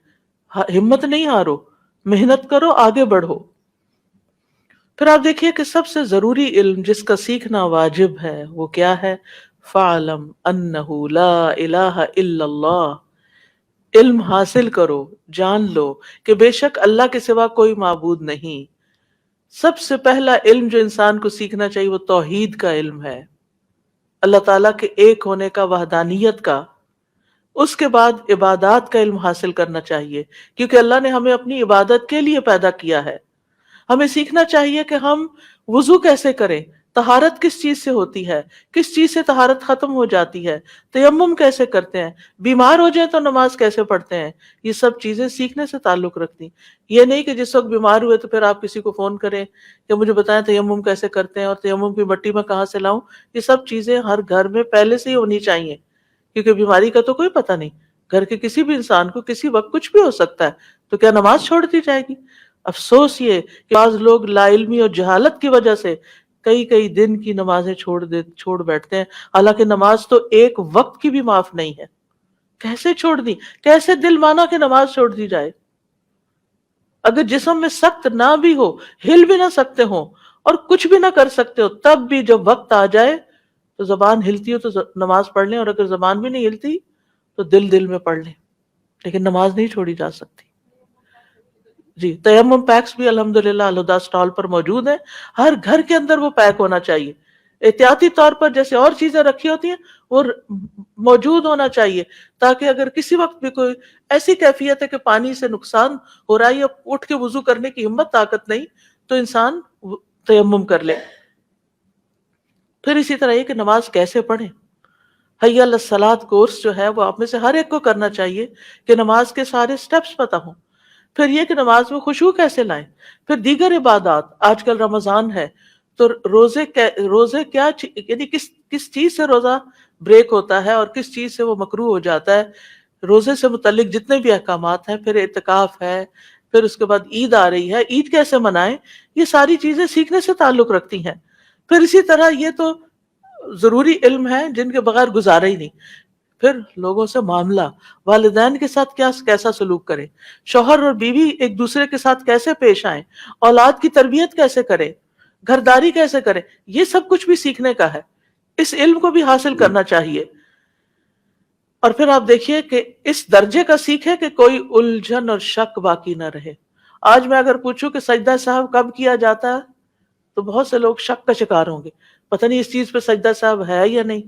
ہمت نہیں ہارو، محنت کرو، آگے بڑھو. پھر آپ دیکھیے کہ سب سے ضروری علم جس کا سیکھنا واجب ہے وہ کیا ہے؟ فَاعْلَمْ أَنَّهُ لَا إِلَٰهَ إِلَّا اللَّهُ. علم حاصل کرو، جان لو کہ بے شک اللہ کے سوا کوئی معبود نہیں. سب سے پہلا علم جو انسان کو سیکھنا چاہیے وہ توحید کا علم ہے، اللہ تعالیٰ کے ایک ہونے کا، وحدانیت کا. اس کے بعد عبادات کا علم حاصل کرنا چاہیے کیونکہ اللہ نے ہمیں اپنی عبادت کے لیے پیدا کیا ہے. ہمیں سیکھنا چاہیے کہ ہم وضو کیسے کریں، طہارت کس چیز سے ہوتی ہے، کس چیز سے طہارت ختم ہو جاتی ہے، تیمم کیسے کرتے ہیں، بیمار ہو جائیں تو نماز کیسے پڑھتے ہیں. یہ سب چیزیں سیکھنے سے تعلق رکھتی. یہ نہیں کہ جس وقت بیمار ہوئے تو پھر آپ کسی کو فون کریں کہ مجھے بتائیں تیمم کیسے کرتے ہیں اور تیمم کی مٹی میں کہاں سے لاؤں. یہ سب چیزیں ہر گھر میں پہلے سے ہی ہونی چاہیے کیونکہ بیماری کا تو کوئی پتہ نہیں، گھر کے کسی بھی انسان کو کسی وقت کچھ بھی ہو سکتا ہے. تو کیا نماز چھوڑ دی جائے گی؟ افسوس یہ کہ بعض لوگ لا علمی اور جہالت کی وجہ سے کئی دن کی نمازیں چھوڑ بیٹھتے ہیں، حالانکہ نماز تو ایک وقت کی بھی معاف نہیں ہے. کیسے چھوڑ دی؟ کیسے دل مانا کہ نماز چھوڑ دی جائے؟ اگر جسم میں سخت نہ بھی ہو، ہل بھی نہ سکتے ہو اور کچھ بھی نہ کر سکتے ہو، تب بھی جب وقت آ جائے تو زبان ہلتی ہو تو نماز پڑھ لیں، اور اگر زبان بھی نہیں ہلتی تو دل میں پڑھ لیں، لیکن نماز نہیں چھوڑی جا سکتی. جی، تیمم پیکس بھی الحمدللہ علیحدہ اسٹال پر موجود ہیں. ہر گھر کے اندر وہ پیک ہونا چاہیے. احتیاطی طور پر جیسے اور چیزیں رکھی ہوتی ہیں وہ موجود ہونا چاہیے تاکہ اگر کسی وقت بھی کوئی ایسی کیفیت ہے کہ پانی سے نقصان ہو رہا ہے یا اٹھ کے وضو کرنے کی ہمت طاقت نہیں تو انسان تیمم کر لے. پھر اسی طرح یہ کہ نماز کیسے پڑھیں. حی علی الصلاۃ کورس جو ہے وہ آپ میں سے ہر ایک کو کرنا چاہیے کہ نماز کے سارے سٹیپس پتہ ہوں. پھر یہ کہ نماز میں خشوع کیسے لائیں. پھر دیگر عبادات، آج کل رمضان ہے تو روزے کیا یعنی کس چیز سے روزہ بریک ہوتا ہے اور کس چیز سے وہ مکروہ ہو جاتا ہے، روزے سے متعلق جتنے بھی احکامات ہیں. پھر اعتکاف ہے، پھر اس کے بعد عید آ رہی ہے، عید کیسے منائیں، یہ ساری چیزیں سیکھنے سے تعلق رکھتی ہیں. پھر اسی طرح یہ تو ضروری علم ہے جن کے بغیر گزارا ہی نہیں. پھر لوگوں سے معاملہ، والدین کے ساتھ کیسا سلوک کریں، شوہر اور بیوی ایک دوسرے کے ساتھ کیسے پیش آئیں، اولاد کی تربیت کیسے کریں، گھرداری کیسے کریں، یہ سب کچھ بھی سیکھنے کا ہے. اس علم کو بھی حاصل کرنا چاہیے. اور پھر آپ دیکھیے کہ اس درجے کا سیکھے کہ کوئی الجھن اور شک باقی نہ رہے. آج میں اگر پوچھوں کہ سجدہ صاحب کب کیا جاتا ہے تو بہت سے لوگ شک کا شکار ہوں گے، پتہ نہیں اس چیز پہ سجدہ صاحب ہے یا نہیں.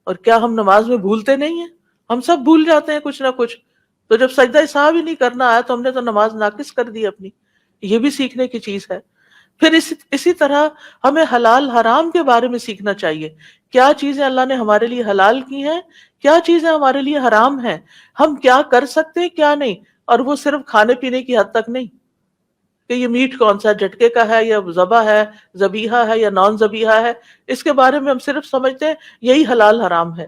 اور کیا ہم نماز میں بھولتے نہیں ہیں؟ ہم سب بھول جاتے ہیں کچھ نہ کچھ. تو جب سجدہ صاحب ہی نہیں کرنا آیا تو ہم نے تو نماز ناقص کر دی اپنی. یہ بھی سیکھنے کی چیز ہے. پھر اسی طرح ہمیں حلال حرام کے بارے میں سیکھنا چاہیے. کیا چیزیں اللہ نے ہمارے لیے حلال کی ہیں، کیا چیزیں ہمارے لیے حرام ہیں، ہم کیا کر سکتے ہیں کیا نہیں. اور وہ صرف کھانے پینے کی حد تک نہیں کہ یہ میٹ کون سا جھٹکے کا ہے یا ذبح ہے، ذبیحہ ہے یا نان ذبیحہ ہے، اس کے بارے میں ہم صرف سمجھتے ہیں یہی حلال حرام ہے.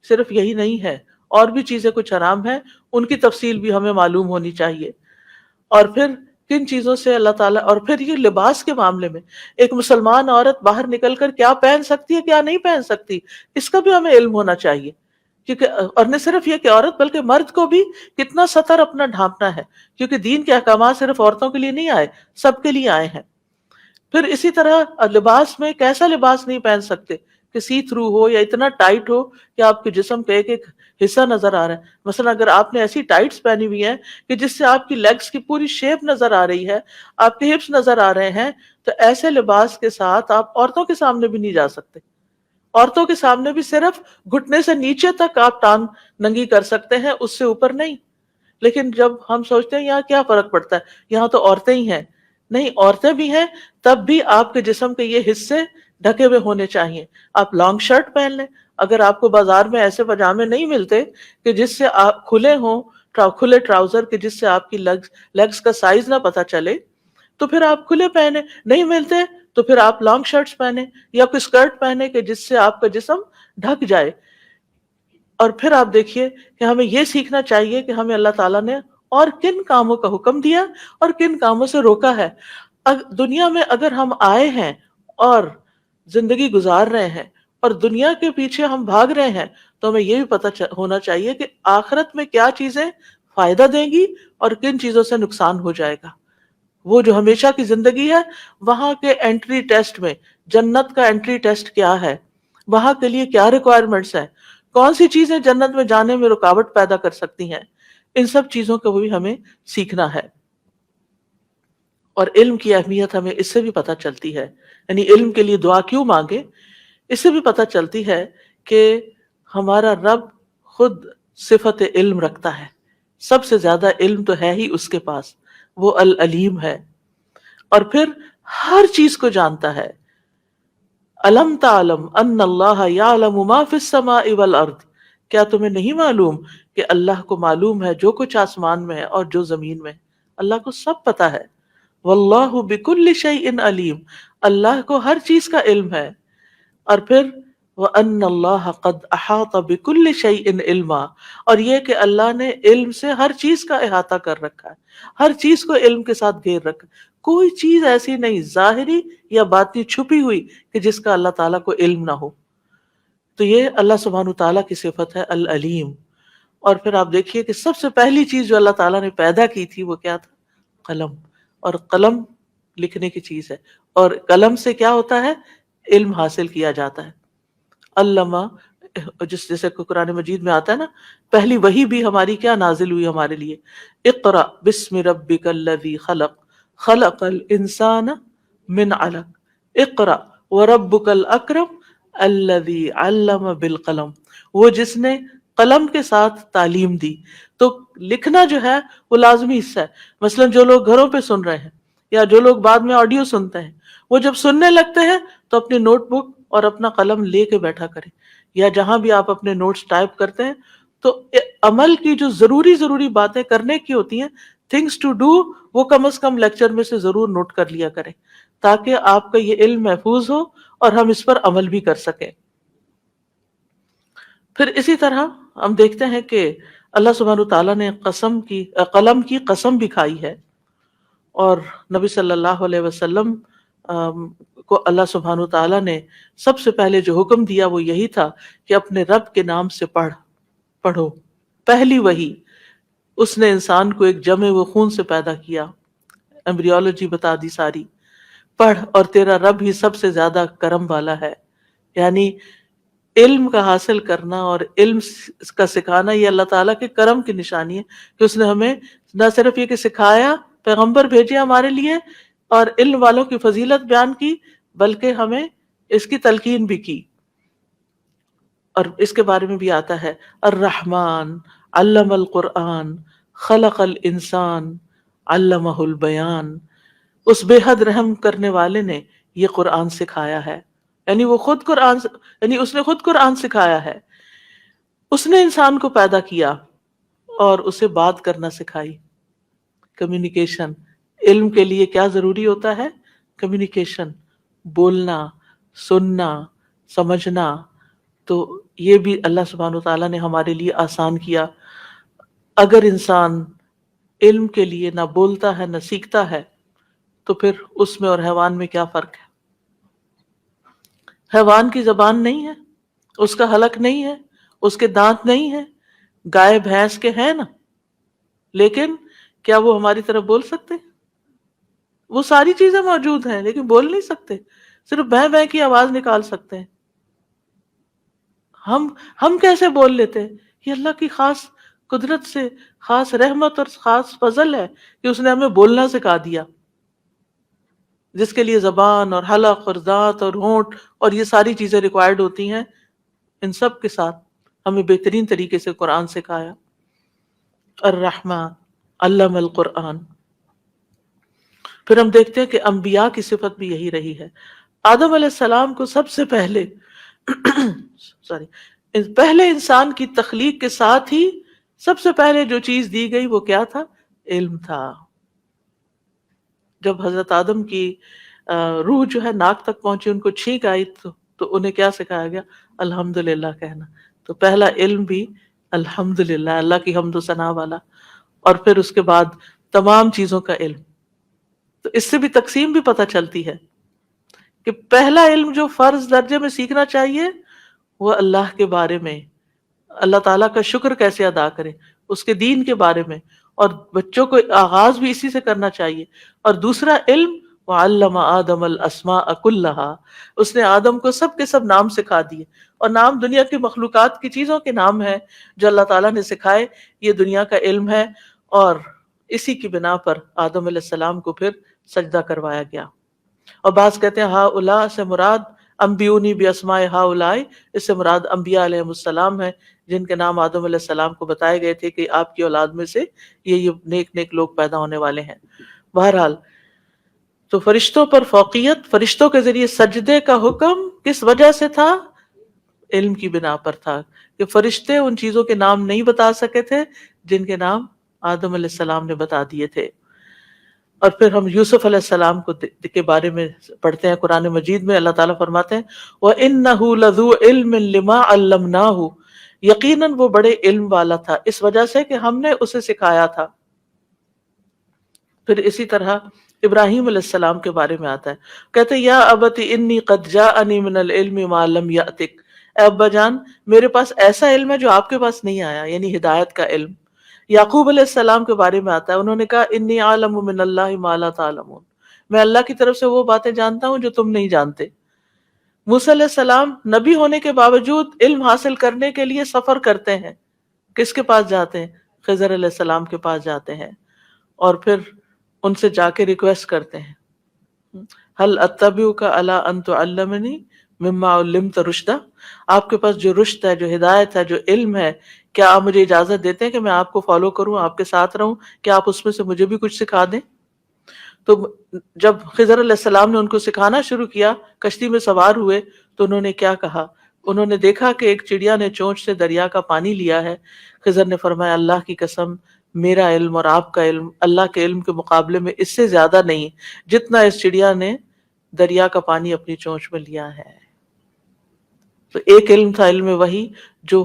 صرف یہی نہیں ہے، اور بھی چیزیں کچھ حرام ہیں، ان کی تفصیل بھی ہمیں معلوم ہونی چاہیے. اور پھر کن چیزوں سے اللہ تعالیٰ، اور پھر یہ لباس کے معاملے میں ایک مسلمان عورت باہر نکل کر کیا پہن سکتی ہے کیا نہیں پہن سکتی، اس کا بھی ہمیں علم ہونا چاہیے. کیونکہ اور نہ صرف یہ کہ عورت بلکہ مرد کو بھی کتنا سطر اپنا ڈھانپنا ہے، کیونکہ دین کے احکامات صرف عورتوں کے لیے نہیں آئے، سب کے لیے آئے ہیں. پھر اسی طرح لباس میں کیسا لباس نہیں پہن سکتے کہ سی تھرو ہو یا اتنا ٹائٹ ہو کہ آپ کے جسم کا ایک ایک حصہ نظر آ رہا ہے. مثلا اگر آپ نے ایسی ٹائٹس پہنی ہوئی ہیں کہ جس سے آپ کی لیگز کی پوری شیپ نظر آ رہی ہے، آپ کے ہپس نظر آ رہے ہیں، تو ایسے لباس کے ساتھ آپ عورتوں کے سامنے بھی نہیں جا سکتے. عورتوں کے سامنے بھی صرف گھٹنے سے نیچے تک آپ ٹانگ ننگی کر سکتے ہیں، اس سے اوپر نہیں. لیکن جب ہم سوچتے ہیں یہاں کیا فرق پڑتا ہے، یہاں تو عورتیں ہی ہیں. نہیں، عورتیں بھی ہیں، تب بھی آپ کے جسم کے یہ حصے ڈھکے ہوئے ہونے چاہیے. آپ لانگ شرٹ پہن لیں، اگر آپ کو بازار میں ایسے پاجامے نہیں ملتے کہ جس سے آپ کھلے ہوں، کھلے ٹراؤزر کہ جس سے آپ کی لیگز کا سائز نہ پتہ چلے، تو پھر آپ کھلے پہنے. نہیں ملتے تو پھر آپ لانگ شرٹس پہنے یا کوئی اسکرٹ پہنے کہ جس سے آپ کا جسم ڈھک جائے. اور پھر آپ دیکھیے کہ ہمیں یہ سیکھنا چاہیے کہ ہمیں اللہ تعالیٰ نے اور کن کاموں کا حکم دیا اور کن کاموں سے روکا ہے. دنیا میں اگر ہم آئے ہیں اور زندگی گزار رہے ہیں اور دنیا کے پیچھے ہم بھاگ رہے ہیں، تو ہمیں یہ بھی پتہ ہونا چاہیے کہ آخرت میں کیا چیزیں فائدہ دیں گی اور کن چیزوں سے نقصان ہو جائے گا. وہ جو ہمیشہ کی زندگی ہے، وہاں کے انٹری ٹیسٹ میں جنت کا انٹری ٹیسٹ کیا ہے، وہاں کے لیے کیا ریکوائرمنٹس ہیں، کون سی چیزیں جنت میں جانے میں رکاوٹ پیدا کر سکتی ہیں، ان سب چیزوں کو بھی ہمیں سیکھنا ہے. اور علم کی اہمیت ہمیں اس سے بھی پتہ چلتی ہے، یعنی علم کے لیے دعا کیوں مانگے، اس سے بھی پتہ چلتی ہے کہ ہمارا رب خود صفت علم رکھتا ہے. سب سے زیادہ علم تو ہے ہی اس کے پاس، وہ العلیم ہے. اور پھر ہر چیز کو جانتا ہے. الم تعلم ان اللہ یعلم ما فی السماء والارض، کیا تمہیں نہیں معلوم کہ اللہ کو معلوم ہے جو کچھ آسمان میں ہے اور جو زمین میں ہے. اللہ کو سب پتہ ہے. واللہ بکل شیء علیم، اللہ کو ہر چیز کا علم ہے. اور پھر وَأَنَّ اللَّهَ قَدْ أَحَاطَ بِكُلِّ شَيْءٍ عِلْمًا، اور یہ کہ اللہ نے علم سے ہر چیز کا احاطہ کر رکھا ہے، ہر چیز کو علم کے ساتھ گھیر رکھا. کوئی چیز ایسی نہیں ظاہری یا باطنی چھپی ہوئی کہ جس کا اللہ تعالیٰ کو علم نہ ہو. تو یہ اللہ سبحانہ وتعالیٰ کی صفت ہے العلیم. اور پھر آپ دیکھیے کہ سب سے پہلی چیز جو اللہ تعالیٰ نے پیدا کی تھی وہ کیا تھا؟ قلم. اور قلم لکھنے کی چیز ہے، اور قلم سے کیا ہوتا ہے؟ علم حاصل کیا جاتا ہے. علامہ، جیسے قرآن مجید میں آتا ہے نا، پہلی وحی بھی ہماری کیا نازل ہوئی ہمارے لیے؟ اقرأ بسم ربک الذی خلق خلق الانسان من علق اقرأ وربک الاکرم الذی علم بالقلم، وہ جس نے قلم کے ساتھ تعلیم دی. تو لکھنا جو ہے وہ لازمی حصہ ہے. مثلا جو لوگ گھروں پہ سن رہے ہیں یا جو لوگ بعد میں آڈیو سنتے ہیں، وہ جب سننے لگتے ہیں تو اپنی نوٹ بک اور اپنا قلم لے کے بیٹھا کریں، یا جہاں بھی آپ اپنے نوٹس ٹائپ کرتے ہیں تو عمل کی جو ضروری باتیں کرنے کی ہوتی ہیں، تھنگس ٹو ڈو، وہ کم از کم لیکچر میں سے ضرور نوٹ کر لیا کریں تاکہ آپ کا یہ علم محفوظ ہو اور ہم اس پر عمل بھی کر سکیں۔ پھر اسی طرح ہم دیکھتے ہیں کہ اللہ سبحانہ تعالیٰ نے قلم کی قسم بھی کھائی ہے، اور نبی صلی اللہ علیہ وسلم کو اللہ سبحانہ تعالیٰ نے سب سے پہلے جو حکم دیا وہ یہی تھا کہ اپنے رب کے نام سے پڑھو۔ پہلی وحی، اس نے انسان کو ایک جمع و خون سے پیدا کیا، ایمبریولوجی بتا دی ساری، پڑھ اور تیرا رب ہی سب سے زیادہ کرم والا ہے۔ یعنی علم کا حاصل کرنا اور علم کا سکھانا یہ اللہ تعالیٰ کے کرم کی نشانی ہے کہ اس نے ہمیں نہ صرف یہ کہ سکھایا، پیغمبر بھیجے ہمارے لیے اور علم والوں کی فضیلت بیان کی، بلکہ ہمیں اس کی تلقین بھی کی۔ اور اس کے بارے میں بھی آتا ہے الرحمن علم القرآن خلق الانسان علمہ البیان، اس بے حد رحم کرنے والے نے یہ قرآن سکھایا ہے، یعنی اس نے خود قرآن سکھایا ہے، اس نے انسان کو پیدا کیا اور اسے بات کرنا سکھائی، کمیونیکیشن۔ علم کے لیے کیا ضروری ہوتا ہے؟ کمیونیکیشن، بولنا، سننا، سمجھنا۔ تو یہ بھی اللہ سبحانہ وتعالیٰ نے ہمارے لیے آسان کیا۔ اگر انسان علم کے لیے نہ بولتا ہے نہ سیکھتا ہے تو پھر اس میں اور حیوان میں کیا فرق ہے؟ حیوان کی زبان نہیں ہے، اس کا حلق نہیں ہے، اس کے دانت نہیں ہے، گائے بھینس کے ہیں نا، لیکن کیا وہ ہماری طرح بول سکتے؟ وہ ساری چیزیں موجود ہیں لیکن بول نہیں سکتے، صرف بھیں بھیں کی آواز نکال سکتے ہیں۔ ہم کیسے بول لیتے ہیں؟ یہ اللہ کی خاص قدرت سے، خاص رحمت اور خاص فضل ہے کہ اس نے ہمیں بولنا سکھا دیا، جس کے لیے زبان اور حلق اور دانت اور ہونٹ اور یہ ساری چیزیں ریکوائرڈ ہوتی ہیں، ان سب کے ساتھ ہمیں بہترین طریقے سے قرآن سکھایا۔ الرحمن علم القرآن۔ پھر ہم دیکھتے ہیں کہ انبیاء کی صفت بھی یہی رہی ہے۔ آدم علیہ السلام کو سب سے پہلے پہلے انسان کی تخلیق کے ساتھ ہی سب سے پہلے جو چیز دی گئی وہ کیا تھا؟ علم تھا۔ جب حضرت آدم کی روح جو ہے ناک تک پہنچی، ان کو چھینک آئی تو انہیں کیا سکھایا گیا؟ الحمدللہ کہنا۔ تو پہلا علم بھی الحمدللہ، اللہ کی حمد و ثنا والا، اور پھر اس کے بعد تمام چیزوں کا علم۔ تو اس سے بھی تقسیم بھی پتہ چلتی ہے کہ پہلا علم جو فرض درجے میں سیکھنا چاہیے وہ اللہ کے بارے میں، اللہ تعالیٰ کا شکر کیسے ادا کریں، اس کے دین کے بارے میں، اور بچوں کو آغاز بھی اسی سے کرنا چاہیے۔ اور دوسرا علم وَعَلَّمَ آدَمَ الْأَسْمَاءَ كُلَّهَا، اس نے آدم کو سب کے سب نام سکھا دیے، اور نام دنیا کی مخلوقات کی چیزوں کے نام ہیں جو اللہ تعالیٰ نے سکھائے، یہ دنیا کا علم ہے۔ اور اسی کی بنا پر آدم علیہ السلام کو پھر سجدہ کروایا گیا۔ اور بعض کہتے ہیں ہؤلاء سے مراد انبیونی باسماء ہؤلاء، اس سے مراد انبیاء علیہ السلام ہیں جن کے نام آدم علیہ السلام کو بتائے گئے تھے کہ آپ کی اولاد میں سے یہ نیک نیک لوگ پیدا ہونے والے ہیں۔ بہرحال تو فرشتوں پر فوقیت، فرشتوں کے ذریعے سجدے کا حکم کس وجہ سے تھا؟ علم کی بنا پر تھا کہ فرشتے ان چیزوں کے نام نہیں بتا سکے تھے جن کے نام آدم علیہ السلام نے بتا دیے تھے۔ اور پھر ہم یوسف علیہ السلام کے بارے میں پڑھتے ہیں قرآن مجید میں، اللہ تعالیٰ فرماتے ہیں وَإِنَّهُ لَذُو عِلْمٍ لِمَا عَلَّمْنَاهُ، یقیناً وہ بڑے علم والا تھا اس وجہ سے کہ ہم نے اسے سکھایا تھا۔ پھر اسی طرح ابراہیم علیہ السلام کے بارے میں آتا ہے، کہتے ہیں یا ابت انی قد جاءنی من العلم ما لم یأتک، اے ابا جان میرے پاس ایسا علم ہے جو آپ کے پاس نہیں آیا، یعنی ہدایت کا علم۔ یعقوب علیہ السلام کے بارے میں آتا ہے، انہوں نے کہا انی اعلم من اللہ ما لا تعلمون، میں اللہ کی طرف سے وہ باتیں جانتا ہوں جو تم نہیں جانتے۔ موسیٰ علیہ السلام نبی ہونے کے باوجود علم حاصل کرنے کے لیے سفر کرتے ہیں، کس کے پاس جاتے ہیں؟ خضر علیہ السلام کے پاس جاتے ہیں، اور پھر ان سے جا کے ریکویسٹ کرتے ہیں هل اتبعک علی ان تعلمنی مما علمت رشدا، آپ کے پاس جو رشد ہے، جو ہدایت ہے، جو علم ہے، کیا آپ مجھے اجازت دیتے ہیں کہ میں آپ کو فالو کروں، آپ کے ساتھ رہوں، کیا آپ اس میں سے مجھے بھی کچھ سکھا دیں؟ تو جب خضر علیہ السلام نے ان کو سکھانا شروع کیا، کشتی میں سوار ہوئے تو انہوں نے کیا کہا؟ انہوں نے دیکھا کہ ایک چڑیا نے چونچ سے دریا کا پانی لیا ہے. خضر نے فرمایا اللہ کی قسم میرا علم اور آپ کا علم اللہ کے علم کے مقابلے میں اس سے زیادہ نہیں جتنا اس چڑیا نے دریا کا پانی اپنی چونچ میں لیا ہے. تو ایک علم تھا علم وحی جو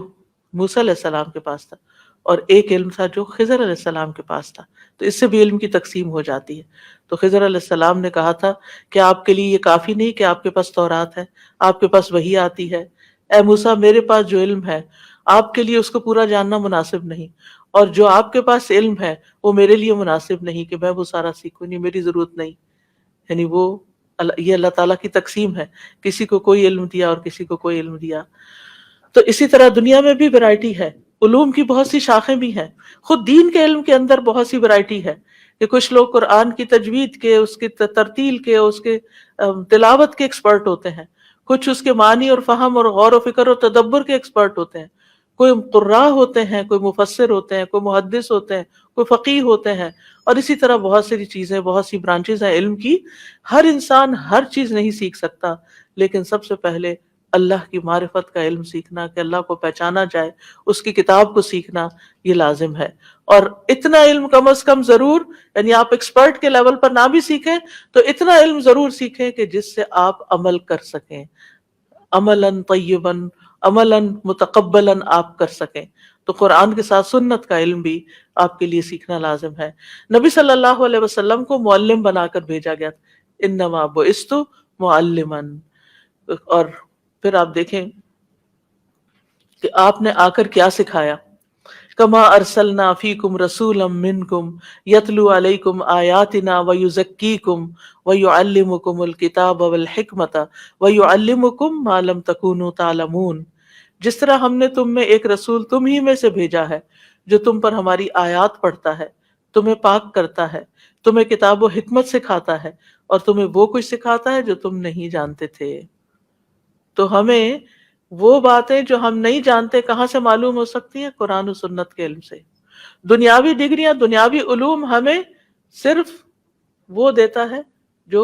موسیٰ علیہ السلام کے پاس تھا، اور ایک علم تھا جو خضر علیہ السلام کے پاس تھا. تو اس سے بھی علم کی تقسیم ہو جاتی ہے. تو خضر علیہ السلام نے کہا تھا کہ آپ کے لیے یہ کافی نہیں کہ آپ کے پاس تورات ہے، آپ کے پاس وحی آتی ہے. اے موسیٰ میرے پاس جو علم ہے آپ کے لیے اس کو پورا جاننا مناسب نہیں، اور جو آپ کے پاس علم ہے وہ میرے لیے مناسب نہیں کہ میں وہ سارا سیکھوں، نہیں میری ضرورت نہیں. یعنی وہ یہ اللہ تعالیٰ کی تقسیم ہے، کسی کو کوئی علم دیا اور کسی کو کوئی علم دیا. تو اسی طرح دنیا میں بھی ورائٹی ہے، علوم کی بہت سی شاخیں بھی ہیں. خود دین کے علم کے اندر بہت سی ورائٹی ہے کہ کچھ لوگ قرآن کی تجوید کے، اس کی ترتیل کے، اس کے تلاوت کے ایکسپرٹ ہوتے ہیں، کچھ اس کے معنی اور فہم اور غور و فکر اور تدبر کے ایکسپرٹ ہوتے ہیں، کوئی قراء ہوتے ہیں، کوئی مفسر ہوتے ہیں، کوئی محدث ہوتے ہیں، کوئی فقیہ ہوتے ہیں، اور اسی طرح بہت ساری چیزیں، بہت سی برانچز ہیں علم کی. ہر انسان ہر چیز نہیں سیکھ سکتا، لیکن سب سے پہلے اللہ کی معرفت کا علم سیکھنا، کہ اللہ کو پہچانا جائے، اس کی کتاب کو سیکھنا یہ لازم ہے. اور اتنا علم کم از کم ضرور، یعنی آپ ایکسپرٹ کے لیول پر نہ بھی سیکھیں تو اتنا علم ضرور سیکھیں کہ جس سے آپ عمل کر سکیں، عملاً طیباً، عملاً متقبلاً آپ کر سکیں. تو قرآن کے ساتھ سنت کا علم بھی آپ کے لیے سیکھنا لازم ہے. نبی صلی اللہ علیہ وسلم کو معلم بنا کر بھیجا گیا تھا، انما بعثت معلما. اور پھر آپ دیکھیں کہ آپ نے آ کر کیا سکھایا، کما ارسلنا فیکم رسولا منکم یتلو علیکم آیاتنا ویزکیکم ویعلمکم الکتاب والحکمت ویعلمکم ما لم تکونوا تعلمون. جس طرح ہم نے تم میں ایک رسول تم ہی میں سے بھیجا ہے جو تم پر ہماری آیات پڑھتا ہے، تمہیں پاک کرتا ہے، تمہیں کتاب و حکمت سکھاتا ہے، اور تمہیں وہ کچھ سکھاتا ہے جو تم نہیں جانتے تھے. تو ہمیں وہ باتیں جو ہم نہیں جانتے کہاں سے معلوم ہو سکتی ہیں؟ قرآن و سنت کے علم سے. دنیاوی ڈگریاں، دنیاوی علوم ہمیں صرف وہ دیتا ہے جو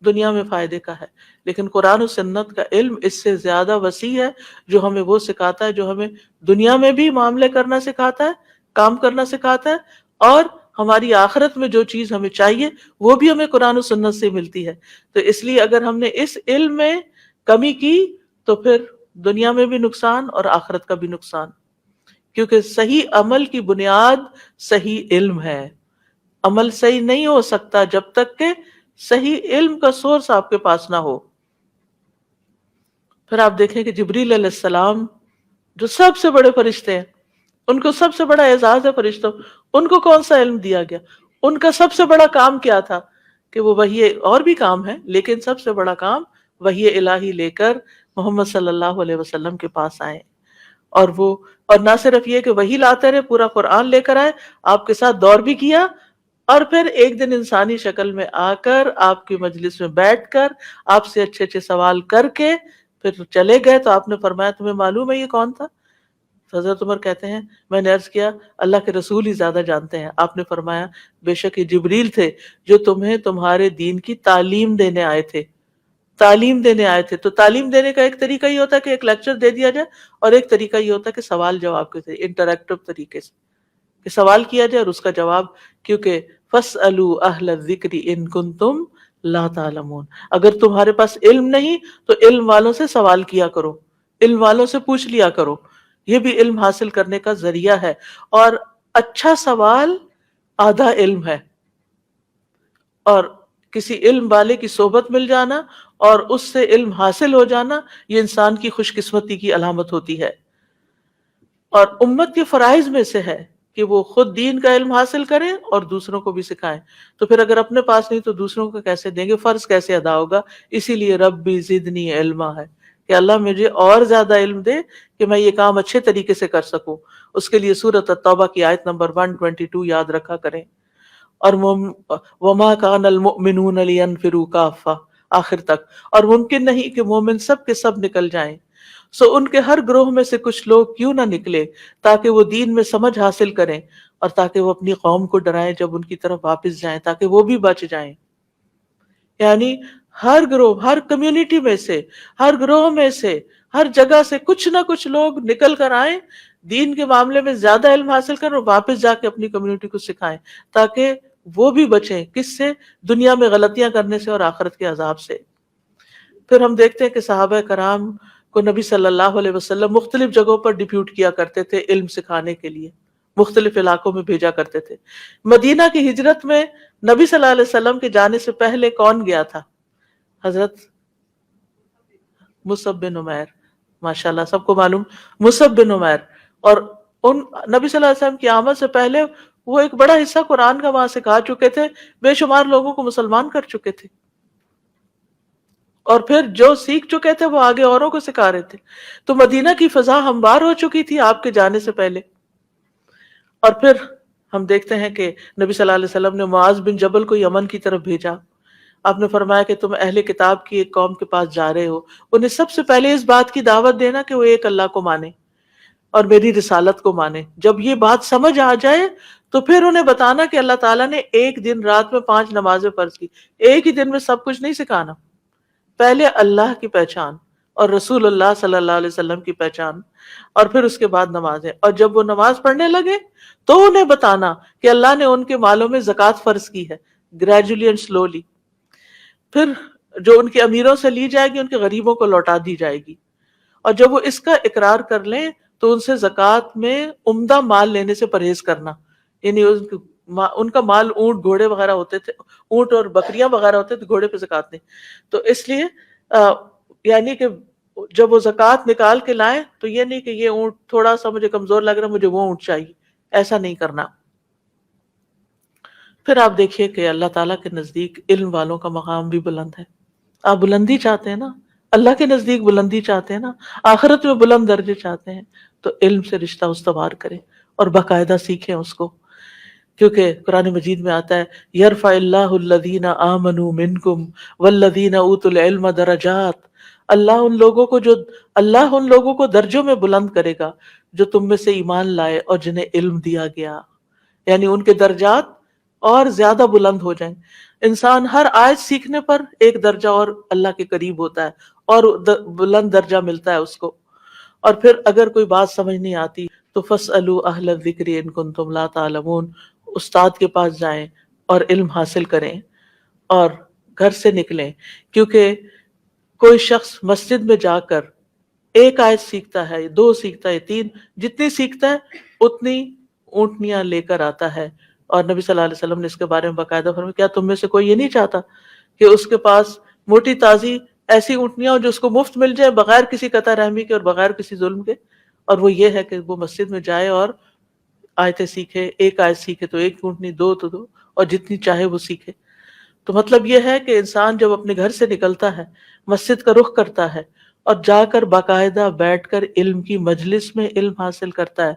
دنیا میں فائدے کا ہے، لیکن قرآن و سنت کا علم اس سے زیادہ وسیع ہے، جو ہمیں وہ سکھاتا ہے جو ہمیں دنیا میں بھی معاملے کرنا سکھاتا ہے، کام کرنا سکھاتا ہے، اور ہماری آخرت میں جو چیز ہمیں چاہیے وہ بھی ہمیں قرآن و سنت سے ملتی ہے. تو اس لیے اگر ہم نے اس علم میں کمی کی تو پھر دنیا میں بھی نقصان اور آخرت کا بھی نقصان، کیونکہ صحیح عمل کی بنیاد صحیح علم ہے. عمل صحیح نہیں ہو سکتا جب تک کہ صحیح علم کا سورس آپ کے پاس نہ ہو. پھر آپ دیکھیں کہ جبریل علیہ السلام جو سب سے بڑے فرشتے ہیں، ان کو سب سے بڑا اعزاز ہے فرشتوں، ان کو کون سا علم دیا گیا؟ ان کا سب سے بڑا کام کیا تھا کہ وہ وحی، اور بھی کام ہے لیکن سب سے بڑا کام وحی الہی لے کر محمد صلی اللہ علیہ وسلم کے پاس آئے. اور نہ صرف یہ کہ وحی لاتے رہے، پورا قرآن لے کر آئے، آپ کے ساتھ دور بھی کیا، اور پھر ایک دن انسانی شکل میں آ کر آپ کی مجلس میں بیٹھ کر آپ سے اچھے اچھے سوال کر کے پھر چلے گئے. تو آپ نے فرمایا تمہیں معلوم ہے یہ کون تھا؟ حضرت عمر کہتے ہیں میں نے عرض کیا اللہ کے رسول ہی زیادہ جانتے ہیں. آپ نے فرمایا بے شک یہ جبریل تھے جو تمہیں تمہارے دین کی تعلیم دینے آئے تھے، تعلیم دینے آئے تھے. تو تعلیم دینے کا ایک طریقہ یہ ہوتا ہے کہ ایک لیکچر دے دیا جائے، اور ایک طریقہ یہ ہوتا ہے کہ سوال جواب کے ذریعے انٹریکٹو طریقے سے کہ سوال کیا جائے اور اس کا جواب. کیونکہ فَاسْأَلُوا أَهْلَ الذِّكْرِ إِن كُنتُمْ لَا تَعْلَمُونَ، اگر تمہارے پاس علم نہیں تو علم والوں سے سوال کیا کرو، علم والوں سے پوچھ لیا کرو. یہ بھی علم حاصل کرنے کا ذریعہ ہے. اور اچھا سوال آدھا علم ہے، اور کسی علم والے کی صحبت مل جانا اور اس سے علم حاصل ہو جانا یہ انسان کی خوش قسمتی کی علامت ہوتی ہے. اور امت کے فرائض میں سے ہے کہ وہ خود دین کا علم حاصل کریں اور دوسروں کو بھی سکھائیں. تو پھر اگر اپنے پاس نہیں تو دوسروں کو کیسے دیں گے؟ فرض کیسے ادا ہوگا؟ اسی لیے ربی زدنی علما ہے کہ اللہ مجھے اور زیادہ علم دے کہ میں یہ کام اچھے طریقے سے کر سکوں. اس کے لیے سورۃ التوبہ کی آیت نمبر 122 یاد رکھا کریں. اور وما کان المؤمنون لینفروا کافہ آخر تک، اور ممکن نہیں کہ مومن سب کے سب نکل جائیں. سو ان کے ہر گروہ میں سے کچھ لوگ کیوں نہ نکلے تاکہ وہ دین میں سمجھ حاصل کریں اور تاکہ وہ اپنی قوم کو ڈرائیں جب ان کی طرف واپس جائیں، تاکہ وہ بھی بچ جائیں. یعنی ہر گروہ، ہر کمیونٹی میں سے، ہر گروہ میں سے، ہر جگہ سے کچھ نہ کچھ لوگ نکل کر آئیں، دین کے معاملے میں زیادہ علم حاصل کریں اور واپس جا کے اپنی کمیونٹی کو سکھائیں، تاکہ وہ بھی بچیں کس سے؟ دنیا میں غلطیاں کرنے سے اور آخرت کے عذاب سے۔ پھر ہم دیکھتے ہیں کہ صحابہ کرام کو نبی صلی اللہ علیہ وسلم مختلف جگہوں پر ڈپیوٹ کیا کرتے تھے علم سکھانے کے لیے، مختلف علاقوں میں بھیجا کرتے تھے۔ مدینہ کی ہجرت میں نبی صلی اللہ علیہ وسلم کے جانے سے پہلے کون گیا تھا؟ حضرت مصعب بن عمیر، ماشاءاللہ سب کو معلوم، مصعب بن عمیر۔ اور ان نبی صلی اللہ علیہ وسلم کی آمد سے پہلے وہ ایک بڑا حصہ قرآن کا وہاں سکھا چکے تھے، بے شمار لوگوں کو مسلمان کر چکے تھے، اور پھر جو سیکھ چکے تھے وہ آگے اوروں کو سکھا رہے تھے۔ تو مدینہ کی فضا ہموار ہو چکی تھی آپ کے جانے سے پہلے۔ اور پھر ہم دیکھتے ہیں کہ نبی صلی اللہ علیہ وسلم نے معاذ بن جبل کو یمن کی طرف بھیجا۔ آپ نے فرمایا کہ تم اہل کتاب کی ایک قوم کے پاس جا رہے ہو، انہیں سب سے پہلے اس بات کی دعوت دینا کہ وہ ایک اللہ کو مانے اور میری رسالت کو مانے۔ جب یہ بات سمجھ آ جائے تو پھر انہیں بتانا کہ اللہ تعالیٰ نے ایک دن رات میں 5 نمازیں فرض کی۔ ایک ہی دن میں سب کچھ نہیں سکھانا، پہلے اللہ کی پہچان اور رسول اللہ صلی اللہ علیہ وسلم کی پہچان، اور پھر اس کے بعد نمازیں۔ اور جب وہ نماز پڑھنے لگے تو انہیں بتانا کہ اللہ نے ان کے مالوں میں زکوٰۃ فرض کی ہے، گریجولی اینڈ سلولی۔ پھر جو ان کے امیروں سے لی جائے گی ان کے غریبوں کو لوٹا دی جائے گی، اور جب وہ اس کا اقرار کر لیں تو ان سے زکوٰۃ میں عمدہ مال لینے سے پرہیز کرنا، یعنی ان کا مال اونٹ گھوڑے وغیرہ ہوتے تھے، اونٹ اور بکریاں وغیرہ ہوتے تھے، گھوڑے پہ زکوٰۃ نہیں۔ تو اس لیے یعنی کہ جب وہ زکوٰۃ نکال کے لائیں تو یہ نہیں کہ یہ اونٹ تھوڑا سا مجھے کمزور لگ رہا ہے مجھے وہ اونٹ چاہیے، ایسا نہیں کرنا۔ پھر آپ دیکھیے کہ اللہ تعالیٰ کے نزدیک علم والوں کا مقام بھی بلند ہے۔ آپ بلندی چاہتے ہیں نا، اللہ کے نزدیک بلندی چاہتے ہیں نا، آخرت میں بلند درجے چاہتے ہیں، تو علم سے رشتہ استوار کریں اور باقاعدہ سیکھیں اس کو، کیونکہ قرآن مجید میں آتا ہے یرفع اللہ الذین آمنوا منکم والذین اوتوا العلم درجات۔ اللہ ان لوگوں کو درجوں میں بلند کرے گا جو تم میں سے ایمان لائے اور جنہیں علم دیا گیا، یعنی ان کے درجات اور زیادہ بلند ہو جائیں۔ انسان ہر آیت سیکھنے پر ایک درجہ اور اللہ کے قریب ہوتا ہے اور بلند درجہ ملتا ہے اس کو۔ اور پھر اگر کوئی بات سمجھ نہیں آتی تو فَاسْأَلُوا أَهْلَ الذِّكْرِ إِن كُنتُمْ لَا تَعْلَمُونَ، استاد کے پاس جائیں اور علم حاصل کریں اور گھر سے نکلیں، کیونکہ کوئی شخص مسجد میں جا کر ایک آیت سیکھتا ہے، 2 سیکھتا ہے، 3، جتنی سیکھتا ہے اتنی اونٹنیاں لے کر آتا ہے۔ اور نبی صلی اللہ علیہ وسلم نے اس کے بارے میں باقاعدہ فرمایا کیا تم میں سے کوئی یہ نہیں چاہتا کہ اس کے پاس موٹی تازی ایسی اونٹنیاں ہوں جو اس کو مفت مل جائے بغیر کسی قطع رحمی کے اور بغیر کسی ظلم کے؟ اور وہ یہ ہے کہ وہ مسجد میں جائے اور آیتیں سیکھے، ایک آیت سیکھے تو ایک اونٹنی، 2 تو 2، اور جتنی چاہے وہ سیکھے۔ تو مطلب یہ ہے کہ انسان جب اپنے گھر سے نکلتا ہے، مسجد کا رخ کرتا ہے اور جا کر باقاعدہ بیٹھ کر علم کی مجلس میں علم حاصل کرتا ہے،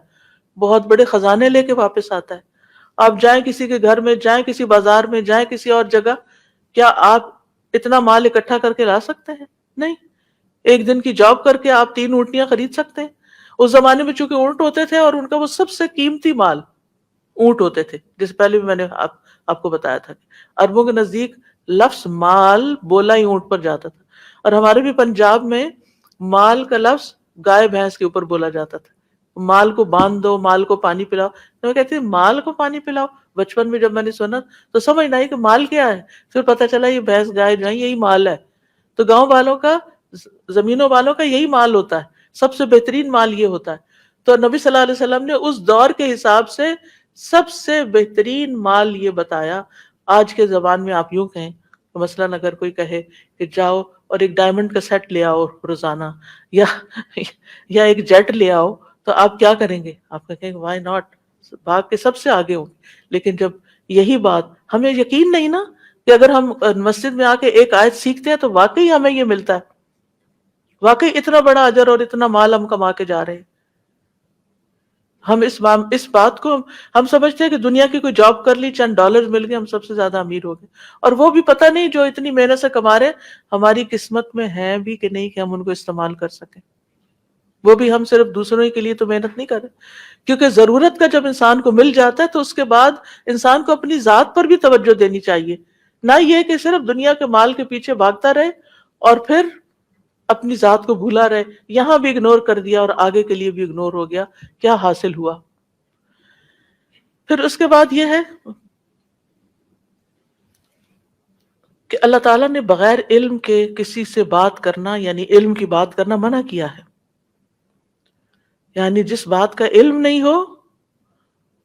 بہت بڑے خزانے لے کے واپس آتا ہے۔ آپ جائیں کسی کے گھر میں، جائیں کسی بازار میں، جائیں کسی اور جگہ، کیا آپ اتنا مال اکٹھا کر کے لا سکتے ہیں؟ نہیں۔ ایک دن کی جاب کر کے آپ 3 اونٹنیاں خرید سکتے ہیں؟ اس زمانے میں چونکہ اونٹ ہوتے تھے اور ان کا وہ سب سے قیمتی مال اونٹ ہوتے تھے، جس پہلے بھی میں نے آپ کو بتایا تھا کہ عربوں کے نزدیک لفظ مال بولا ہی اونٹ پر جاتا تھا، اور ہمارے بھی پنجاب میں مال کا لفظ گائے بھینس کے اوپر بولا جاتا تھا۔ مال کو باندھ دو، مال کو پانی پلاؤ۔ تو میں کہتی ہوں مال کو پانی پلاؤ، بچپن میں جب میں نے سنا تو سمجھ نہ آئی کہ مال کیا ہے، پھر پتہ چلا یہ بھینس گائے جو ہے یہی مال ہے۔ تو گاؤں والوں کا، زمینوں والوں کا یہی مال ہوتا ہے، سب سے بہترین مال یہ ہوتا ہے۔ تو نبی صلی اللہ علیہ وسلم نے اس دور کے حساب سے سب سے بہترین مال یہ بتایا۔ آج کے زبان میں آپ یوں کہیں، مثلاً اگر کوئی کہے کہ جاؤ اور ایک ڈائمنڈ کا سیٹ لے آؤ روزانہ، یا ایک جیٹ لے آؤ، تو آپ کیا کریں گے؟ آپ کہیں گے وائی ناٹ، بھاگ کے سب سے آگے ہوں گے۔ لیکن جب یہی بات ہمیں یقین نہیں نا کہ اگر ہم مسجد میں آ کے ایک آیت سیکھتے ہیں تو واقعی ہمیں یہ ملتا ہے، واقعی اتنا بڑا اجر اور اتنا مال ہم کما کے جا رہے ہیں۔ ہم اس بات کو ہم سمجھتے ہیں کہ دنیا کی کوئی جاب کر لی، چند ڈالر مل گئے، ہم سب سے زیادہ امیر ہو گئے، اور وہ بھی پتہ نہیں جو اتنی محنت سے کما رہے ہماری قسمت میں ہیں بھی کہ نہیں کہ ہم ان کو استعمال کر سکیں۔ وہ بھی ہم صرف دوسروں کے لیے تو محنت نہیں کر رہے، کیونکہ ضرورت کا جب انسان کو مل جاتا ہے تو اس کے بعد انسان کو اپنی ذات پر بھی توجہ دینی چاہیے نہ یہ کہ صرف دنیا کے مال کے پیچھے بھاگتا رہے اور پھر اپنی ذات کو بھولا رہے، یہاں بھی اگنور کر دیا اور آگے کے لیے بھی اگنور ہو گیا، کیا حاصل ہوا؟ پھر اس کے بعد یہ ہے کہ اللہ تعالیٰ نے بغیر علم کے کسی سے بات کرنا، یعنی علم کی بات کرنا منع کیا ہے. یعنی جس بات کا علم نہیں ہو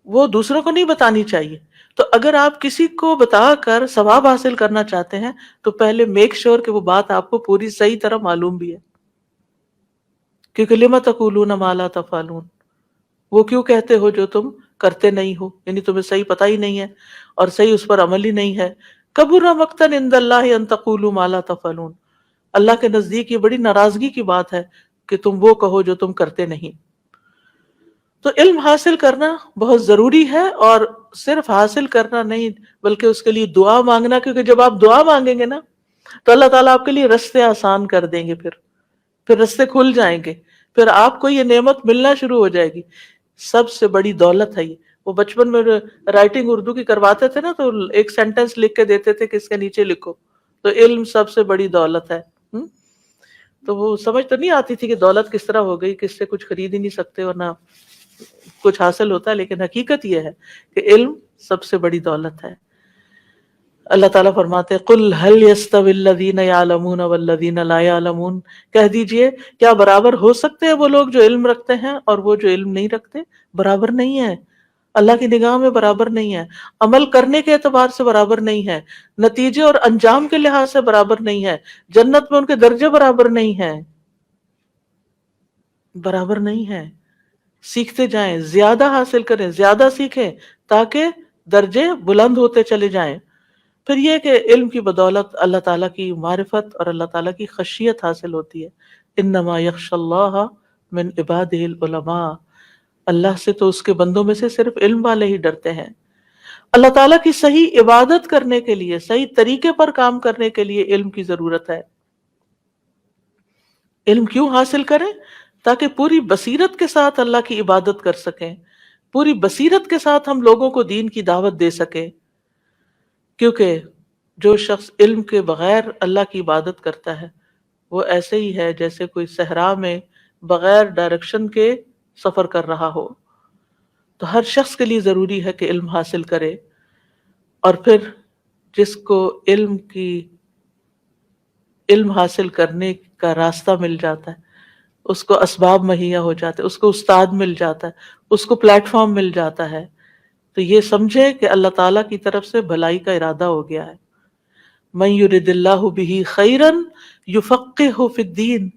وہ دوسروں کو نہیں بتانی چاہیے. تو اگر آپ کسی کو بتا کر ثواب حاصل کرنا چاہتے ہیں تو پہلے میک شور کہ وہ بات آپ کو پوری صحیح طرح معلوم بھی ہے. کیونکہ لما تقولون ما لا تفعلون، وہ کیوں کہتے ہو جو تم کرتے نہیں ہو، یعنی تمہیں صحیح پتہ ہی نہیں ہے اور صحیح اس پر عمل ہی نہیں ہے. کبر مقتا عند اللہ ان تقولوا ما لا تفعلون، اللہ کے نزدیک یہ بڑی ناراضگی کی بات ہے کہ تم وہ کہو جو تم کرتے نہیں. تو علم حاصل کرنا بہت ضروری ہے، اور صرف حاصل کرنا نہیں بلکہ اس کے لیے دعا مانگنا، کیونکہ جب آپ دعا مانگیں گے نا تو اللہ تعالیٰ آپ کے لیے رستے آسان کر دیں گے، پھر رستے کھل جائیں گے، پھر آپ کو یہ نعمت ملنا شروع ہو جائے گی. سب سے بڑی دولت ہے یہ. وہ بچپن میں رائٹنگ اردو کی کرواتے تھے نا تو ایک سینٹنس لکھ کے دیتے تھے کہ اس کے نیچے لکھو، تو علم سب سے بڑی دولت ہے. تو وہ سمجھ تو نہیں آتی تھی کہ دولت کس طرح ہو گئی، کس سے کچھ خرید ہی نہیں سکتے اور نہ کچھ حاصل ہوتا ہے، لیکن حقیقت یہ ہے کہ علم سب سے بڑی دولت ہے. اللہ تعالیٰ فرماتے ہیں قُلْ هَلْ يَسْتَوِي الَّذِينَ يَعْلَمُونَ وَالَّذِينَ لَا يَعْلَمُونَ، کہہ دیجئے کیا برابر ہو سکتے ہیں وہ لوگ جو علم رکھتے ہیں اور وہ جو علم نہیں رکھتے؟ برابر نہیں ہے. اللہ کی نگاہ میں برابر نہیں ہے، عمل کرنے کے اعتبار سے برابر نہیں ہے، نتیجے اور انجام کے لحاظ سے برابر نہیں ہے، جنت میں ان کے درجے برابر نہیں ہیں، برابر نہیں ہے. سیکھتے جائیں، زیادہ حاصل کریں، زیادہ سیکھیں تاکہ درجے بلند ہوتے چلے جائیں. پھر یہ کہ علم کی بدولت اللہ تعالیٰ کی معرفت اور اللہ تعالیٰ کی خشیت حاصل ہوتی ہے. انما یخشی اللہ من عبادہ العلماء، اللہ سے تو اس کے بندوں میں سے صرف علم والے ہی ڈرتے ہیں. اللہ تعالیٰ کی صحیح عبادت کرنے کے لیے، صحیح طریقے پر کام کرنے کے لیے علم کی ضرورت ہے. علم کیوں حاصل کریں؟ تاکہ پوری بصیرت کے ساتھ اللہ کی عبادت کر سکیں، پوری بصیرت کے ساتھ ہم لوگوں کو دین کی دعوت دے سکیں. کیونکہ جو شخص علم کے بغیر اللہ کی عبادت کرتا ہے وہ ایسے ہی ہے جیسے کوئی صحرا میں بغیر ڈائریکشن کے سفر کر رہا ہو. تو ہر شخص کے لیے ضروری ہے کہ علم حاصل کرے، اور پھر جس کو علم حاصل کرنے کا راستہ مل جاتا ہے، اس کو اسباب مہیا ہو جاتے ہیں، اس کو استاد مل جاتا ہے، اس کو پلیٹ فارم مل جاتا ہے، تو یہ سمجھے کہ اللہ تعالیٰ کی طرف سے بھلائی کا ارادہ ہو گیا ہے. من یرد اللہ بہ خیرا یفقہہ فی الدین،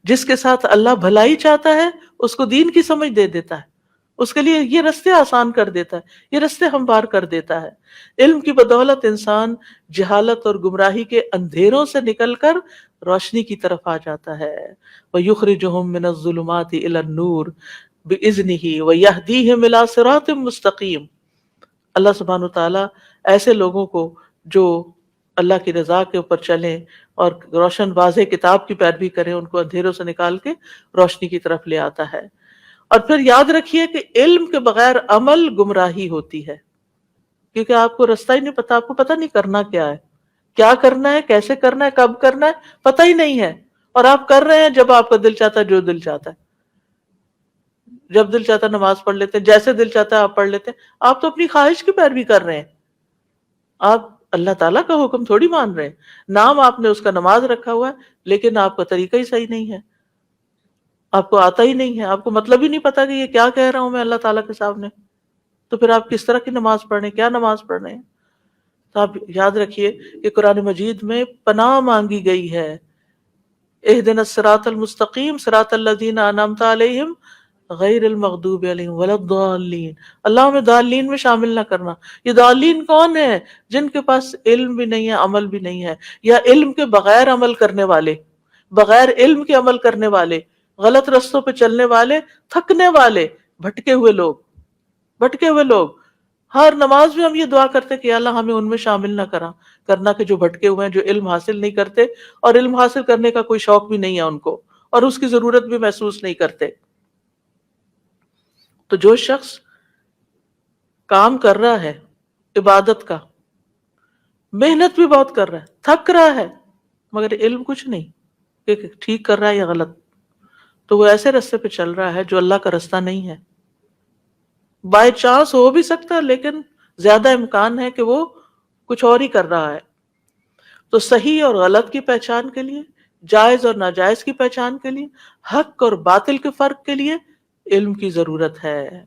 جس کے ساتھ اللہ بھلائی چاہتا ہے اس کو دین کی سمجھ دے دیتا ہے، اس کے لیے یہ رستے آسان کر دیتا ہے، یہ رستے ہموار کر دیتا ہے. علم کی بدولت انسان جہالت اور گمراہی کے اندھیروں سے نکل کر روشنی کی طرف آ جاتا ہے. وَيُخْرِجُهُم مِّنَ الظُّلُمَاتِ إِلَى النُّورِ بِإِذْنِهِ وَيَهْدِيهِمْ إِلَىٰ صِرَاطٍ مُّسْتَقِيمٍ. اللہ سبحانہ وتعالیٰ ایسے لوگوں کو جو اللہ کی رضا کے اوپر چلیں اور روشن واضح کتاب کی پیروی کریں، ان کو اندھیروں سے نکال کے روشنی کی طرف لے آتا ہے. اور پھر یاد رکھیے کہ علم کے بغیر عمل گمراہی ہوتی ہے، کیونکہ آپ کو رستہ ہی نہیں پتا، آپ کو پتہ نہیں کرنا کیا ہے، کیا کرنا ہے، کیسے کرنا ہے، کب کرنا ہے، پتہ ہی نہیں ہے. اور آپ کر رہے ہیں جب آپ کا دل چاہتا ہے، جو دل چاہتا ہے، جب دل چاہتا ہے نماز پڑھ لیتے ہیں، جیسے دل چاہتا ہے آپ پڑھ لیتے ہیں. آپ تو اپنی خواہش کی پیروی کر رہے ہیں، آپ اللہ تعالیٰ کا حکم تھوڑی مان رہے ہیں. نام آپ نے اس کا نماز رکھا ہوا ہے لیکن آپ کا طریقہ ہی صحیح نہیں ہے، آپ کو آتا ہی نہیں ہے، آپ کو مطلب ہی نہیں پتا کہ یہ کیا کہہ رہا ہوں میں اللہ تعالیٰ کے سامنے. تو پھر آپ کس طرح کی نماز پڑھ رہے ہیں، کیا نماز پڑھ رہے ہیں؟ تو آپ یاد رکھیے کہ قرآن مجید میں پناہ مانگی گئی ہے. اہدنا الصراط المستقیم صراط الذین انعمت علیہم غیر المغضوب علیہم ولا الضالین. اللہ ہمیں ضالین میں شامل نہ کرنا. یہ ضالین کون ہے؟ جن کے پاس علم بھی نہیں ہے، عمل بھی نہیں ہے، یا علم کے بغیر عمل کرنے والے، بغیر علم کے عمل کرنے والے، غلط رستوں پہ چلنے والے، تھکنے والے، بھٹکے ہوئے لوگ. ہر نماز میں ہم یہ دعا کرتے کہ اللہ ہمیں ان میں شامل نہ کرنا کہ جو بھٹکے ہوئے ہیں، جو علم حاصل نہیں کرتے اور علم حاصل کرنے کا کوئی شوق بھی نہیں ہے ان کو، اور اس کی ضرورت بھی محسوس نہیں کرتے. تو جو شخص کام کر رہا ہے عبادت کا محنت بھی بہت کر رہا ہے، تھک رہا ہے، مگر علم کچھ نہیں کہ ٹھیک کر رہا ہے یا غلط، تو وہ ایسے راستے پہ چل رہا ہے جو اللہ کا راستہ نہیں ہے. بائی چانس ہو بھی سکتا ہے لیکن زیادہ امکان ہے کہ وہ کچھ اور ہی کر رہا ہے. تو صحیح اور غلط کی پہچان کے لیے، جائز اور ناجائز کی پہچان کے لیے، حق اور باطل کے فرق کے لیے علم کی ضرورت ہے.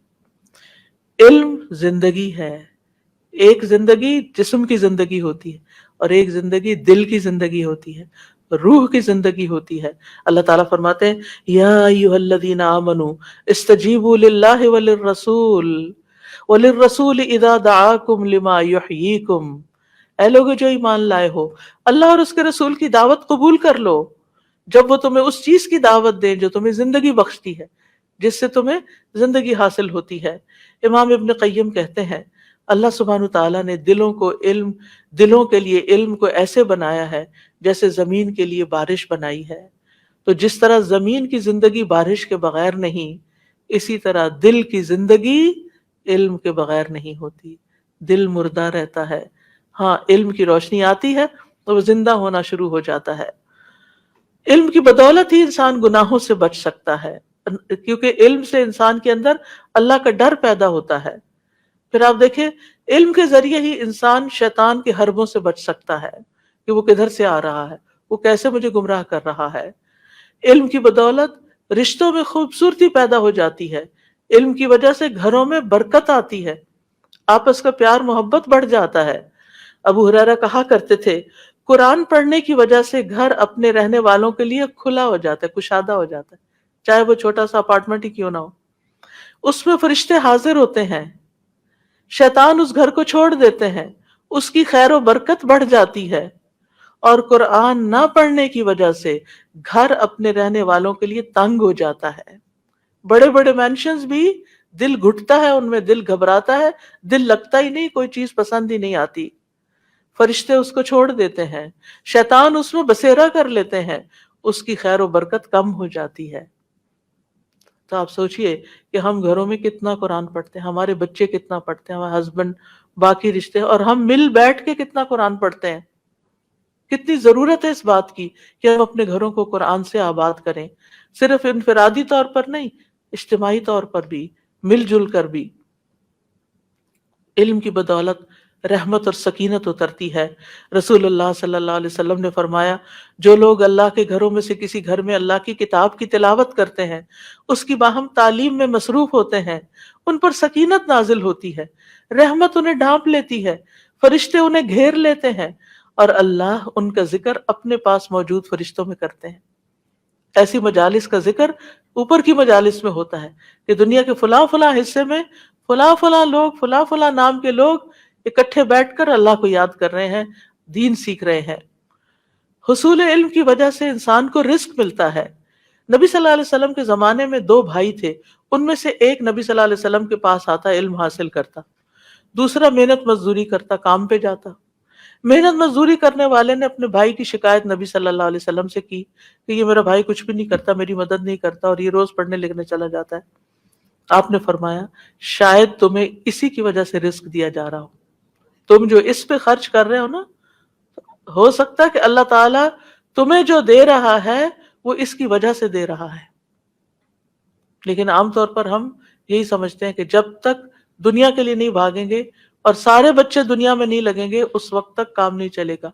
علم زندگی ہے. ایک زندگی جسم کی زندگی ہوتی ہے اور ایک زندگی دل کی زندگی ہوتی ہے، روح کی زندگی ہوتی ہے. اللہ تعالیٰ فرماتے ہیں یا ایھا الذین آمنوا استجیبوا للہ وللرسول اذا دعاکم لما یحییکم. اے لوگو جو ایمان لائے ہو، اللہ اور اس کے رسول کی دعوت قبول کر لو جب وہ تمہیں اس چیز کی دعوت دیں جو تمہیں زندگی بخشتی ہے، جس سے تمہیں زندگی حاصل ہوتی ہے. امام ابن قیم کہتے ہیں اللہ سبحانہ تعالیٰ نے دلوں کے لیے علم کو ایسے بنایا ہے جیسے زمین کے لیے بارش بنائی ہے. تو جس طرح زمین کی زندگی بارش کے بغیر نہیں، اسی طرح دل کی زندگی علم کے بغیر نہیں ہوتی. دل مردہ رہتا ہے، ہاں علم کی روشنی آتی ہے تو وہ زندہ ہونا شروع ہو جاتا ہے. علم کی بدولت ہی انسان گناہوں سے بچ سکتا ہے، کیونکہ علم سے انسان کے اندر اللہ کا ڈر پیدا ہوتا ہے. پھر آپ دیکھیں علم کے ذریعے ہی انسان شیطان کے حربوں سے بچ سکتا ہے کہ وہ کدھر سے آ رہا ہے، وہ کیسے مجھے گمراہ کر رہا ہے. علم کی بدولت رشتوں میں خوبصورتی پیدا ہو جاتی ہے. علم کی وجہ سے گھروں میں برکت آتی ہے، آپس کا پیار محبت بڑھ جاتا ہے. ابو ہریرہ کہا کرتے تھے قرآن پڑھنے کی وجہ سے گھر اپنے رہنے والوں کے لیے کھلا ہو جاتا ہے، کشادہ ہو جاتا ہے، چاہے وہ چھوٹا سا اپارٹمنٹ ہی کیوں نہ ہو. اس میں فرشتے حاضر ہوتے ہیں، شیطان اس گھر کو چھوڑ دیتے ہیں، اس کی خیر و برکت بڑھ جاتی ہے. اور قرآن نہ پڑھنے کی وجہ سے گھر اپنے رہنے والوں کے لیے تنگ ہو جاتا ہے. بڑے بڑے مینشنز بھی دل گھٹتا ہے، ان میں دل گھبراتا ہے، دل لگتا ہی نہیں، کوئی چیز پسند ہی نہیں آتی. فرشتے اس کو چھوڑ دیتے ہیں، شیطان اس میں بسیرا کر لیتے ہیں، اس کی خیر و برکت کم ہو جاتی ہے. تو آپ سوچئے کہ ہم گھروں میں کتنا قرآن پڑھتے ہیں، ہمارے بچے کتنا پڑھتے ہیں، ہمارے ہسبینڈ، باقی رشتے، اور ہم مل بیٹھ کے کتنا قرآن پڑھتے ہیں. کتنی ضرورت ہے اس بات کی کہ ہم اپنے گھروں کو قرآن سے آباد کریں، صرف انفرادی طور پر نہیں، اجتماعی طور پر بھی، مل جل کر بھی. علم کی بدولت رحمت اور سکینت اترتی ہے. رسول اللہ صلی اللہ علیہ وسلم نے فرمایا جو لوگ اللہ کے گھروں میں سے کسی گھر میں اللہ کی کتاب کی تلاوت کرتے ہیں، اس کی باہم تعلیم میں مصروف ہوتے ہیں، ان پر سکینت نازل ہوتی ہے، رحمت انہیں ڈھانپ لیتی ہے، فرشتے انہیں گھیر لیتے ہیں، اور اللہ ان کا ذکر اپنے پاس موجود فرشتوں میں کرتے ہیں. ایسی مجالس کا ذکر اوپر کی مجالس میں ہوتا ہے کہ دنیا کے فلاں فلاں حصے میں فلاں فلاں لوگ، فلاں فلاں نام کے لوگ اکٹھے بیٹھ کر اللہ کو یاد کر رہے ہیں، دین سیکھ رہے ہیں. حصول علم کی وجہ سے انسان کو رزق ملتا ہے. نبی صلی اللہ علیہ وسلم کے زمانے میں 2 بھائی تھے، ان میں سے ایک نبی صلی اللہ علیہ وسلم کے پاس آتا، علم حاصل کرتا، دوسرا محنت مزدوری کرتا، کام پہ جاتا. محنت مزدوری کرنے والے نے اپنے بھائی کی شکایت نبی صلی اللہ علیہ وسلم سے کی کہ یہ میرا بھائی کچھ بھی نہیں کرتا، میری مدد نہیں کرتا، اور یہ روز پڑھنے لکھنے چلا جاتا ہے. آپ نے فرمایا شاید تمہیں اسی کی وجہ سے رزق دیا جا رہا ہو، تم جو اس پہ خرچ کر رہے ہو نا، ہو سکتا ہے کہ اللہ تعالیٰ تمہیں جو دے رہا ہے وہ اس کی وجہ سے دے رہا ہے. لیکن عام طور پر ہم یہی سمجھتے ہیں کہ جب تک دنیا کے لیے نہیں بھاگیں گے اور سارے بچے دنیا میں نہیں لگیں گے اس وقت تک کام نہیں چلے گا.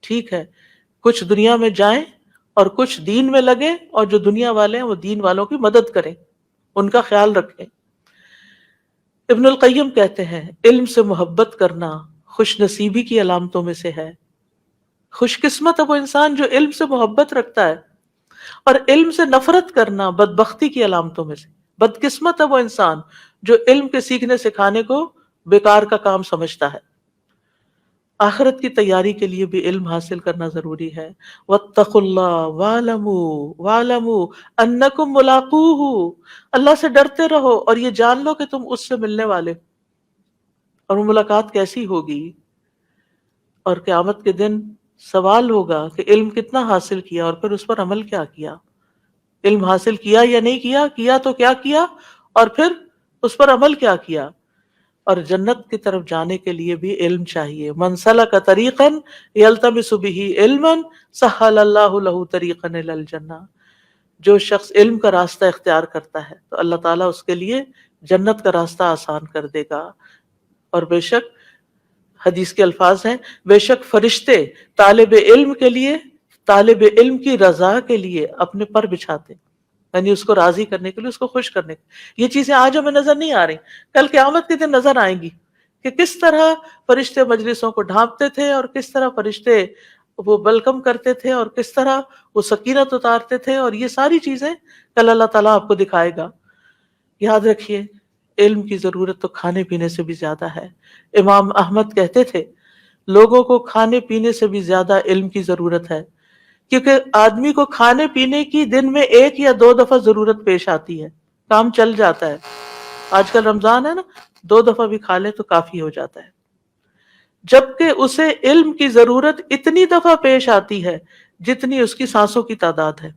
ٹھیک ہے، کچھ دنیا میں جائیں اور کچھ دین میں لگیں، اور جو دنیا والے ہیں وہ دین والوں کی مدد کریں، ان کا خیال رکھیں. ابن القیم کہتے ہیں علم سے محبت کرنا خوش نصیبی کی علامتوں میں سے ہے. خوش قسمت ہے وہ انسان جو علم سے محبت رکھتا ہے، اور علم سے نفرت کرنا بدبختی کی علامتوں میں سے. بدقسمت ہے وہ انسان جو علم کے سیکھنے سکھانے کو بیکار کا کام سمجھتا ہے. آخرت کی تیاری کے لیے بھی علم حاصل کرنا ضروری ہے. واتقوا اللہ واعلموا انکم ملاقوہ، اللہ سے ڈرتے رہو اور یہ جان لو کہ تم اس سے ملنے والے. اور وہ ملاقات کیسی ہوگی؟ اور قیامت کے دن سوال ہوگا کہ علم کتنا حاصل کیا اور پھر اس پر عمل کیا کیا. علم حاصل کیا یا نہیں کیا، کیا تو کیا کیا، اور پھر اس پر عمل کیا کیا. اور جنت کی طرف جانے کے لیے بھی علم چاہیے. من سلک طریقا یلتمس به علما سہل اللہ لہ طریقا الی الجنہ. جو شخص علم کا راستہ اختیار کرتا ہے تو اللہ تعالیٰ اس کے لیے جنت کا راستہ آسان کر دے گا. اور بے شک حدیث کے الفاظ ہیں، بے شک فرشتے طالب علم کے لیے، طالب علم کی رضا کے لیے اپنے پر بچھاتے، یعنی اس کو راضی کرنے کے لیے، اس کو خوش کرنے کے لیے. یہ چیزیں آج ہمیں نظر نہیں آ رہی، کل قیامت کے دن نظر آئیں گی کہ کس طرح فرشتے مجلسوں کو ڈھانپتے تھے اور کس طرح فرشتے وہ ویلکم کرتے تھے اور کس طرح وہ سکینت اتارتے تھے، اور یہ ساری چیزیں کل اللہ تعالیٰ آپ کو دکھائے گا. یاد رکھیے علم کی ضرورت تو کھانے پینے سے بھی زیادہ ہے. امام احمد کہتے تھے لوگوں کو کھانے پینے سے بھی زیادہ علم کی ضرورت ہے، کیونکہ آدمی کو کھانے پینے کی دن میں 1 یا 2 دفعہ ضرورت پیش آتی ہے، کام چل جاتا ہے. آج کل رمضان ہے نا، 2 دفعہ بھی کھا لے تو کافی ہو جاتا ہے، جبکہ اسے علم کی ضرورت اتنی دفعہ پیش آتی ہے جتنی اس کی سانسوں کی تعداد ہے.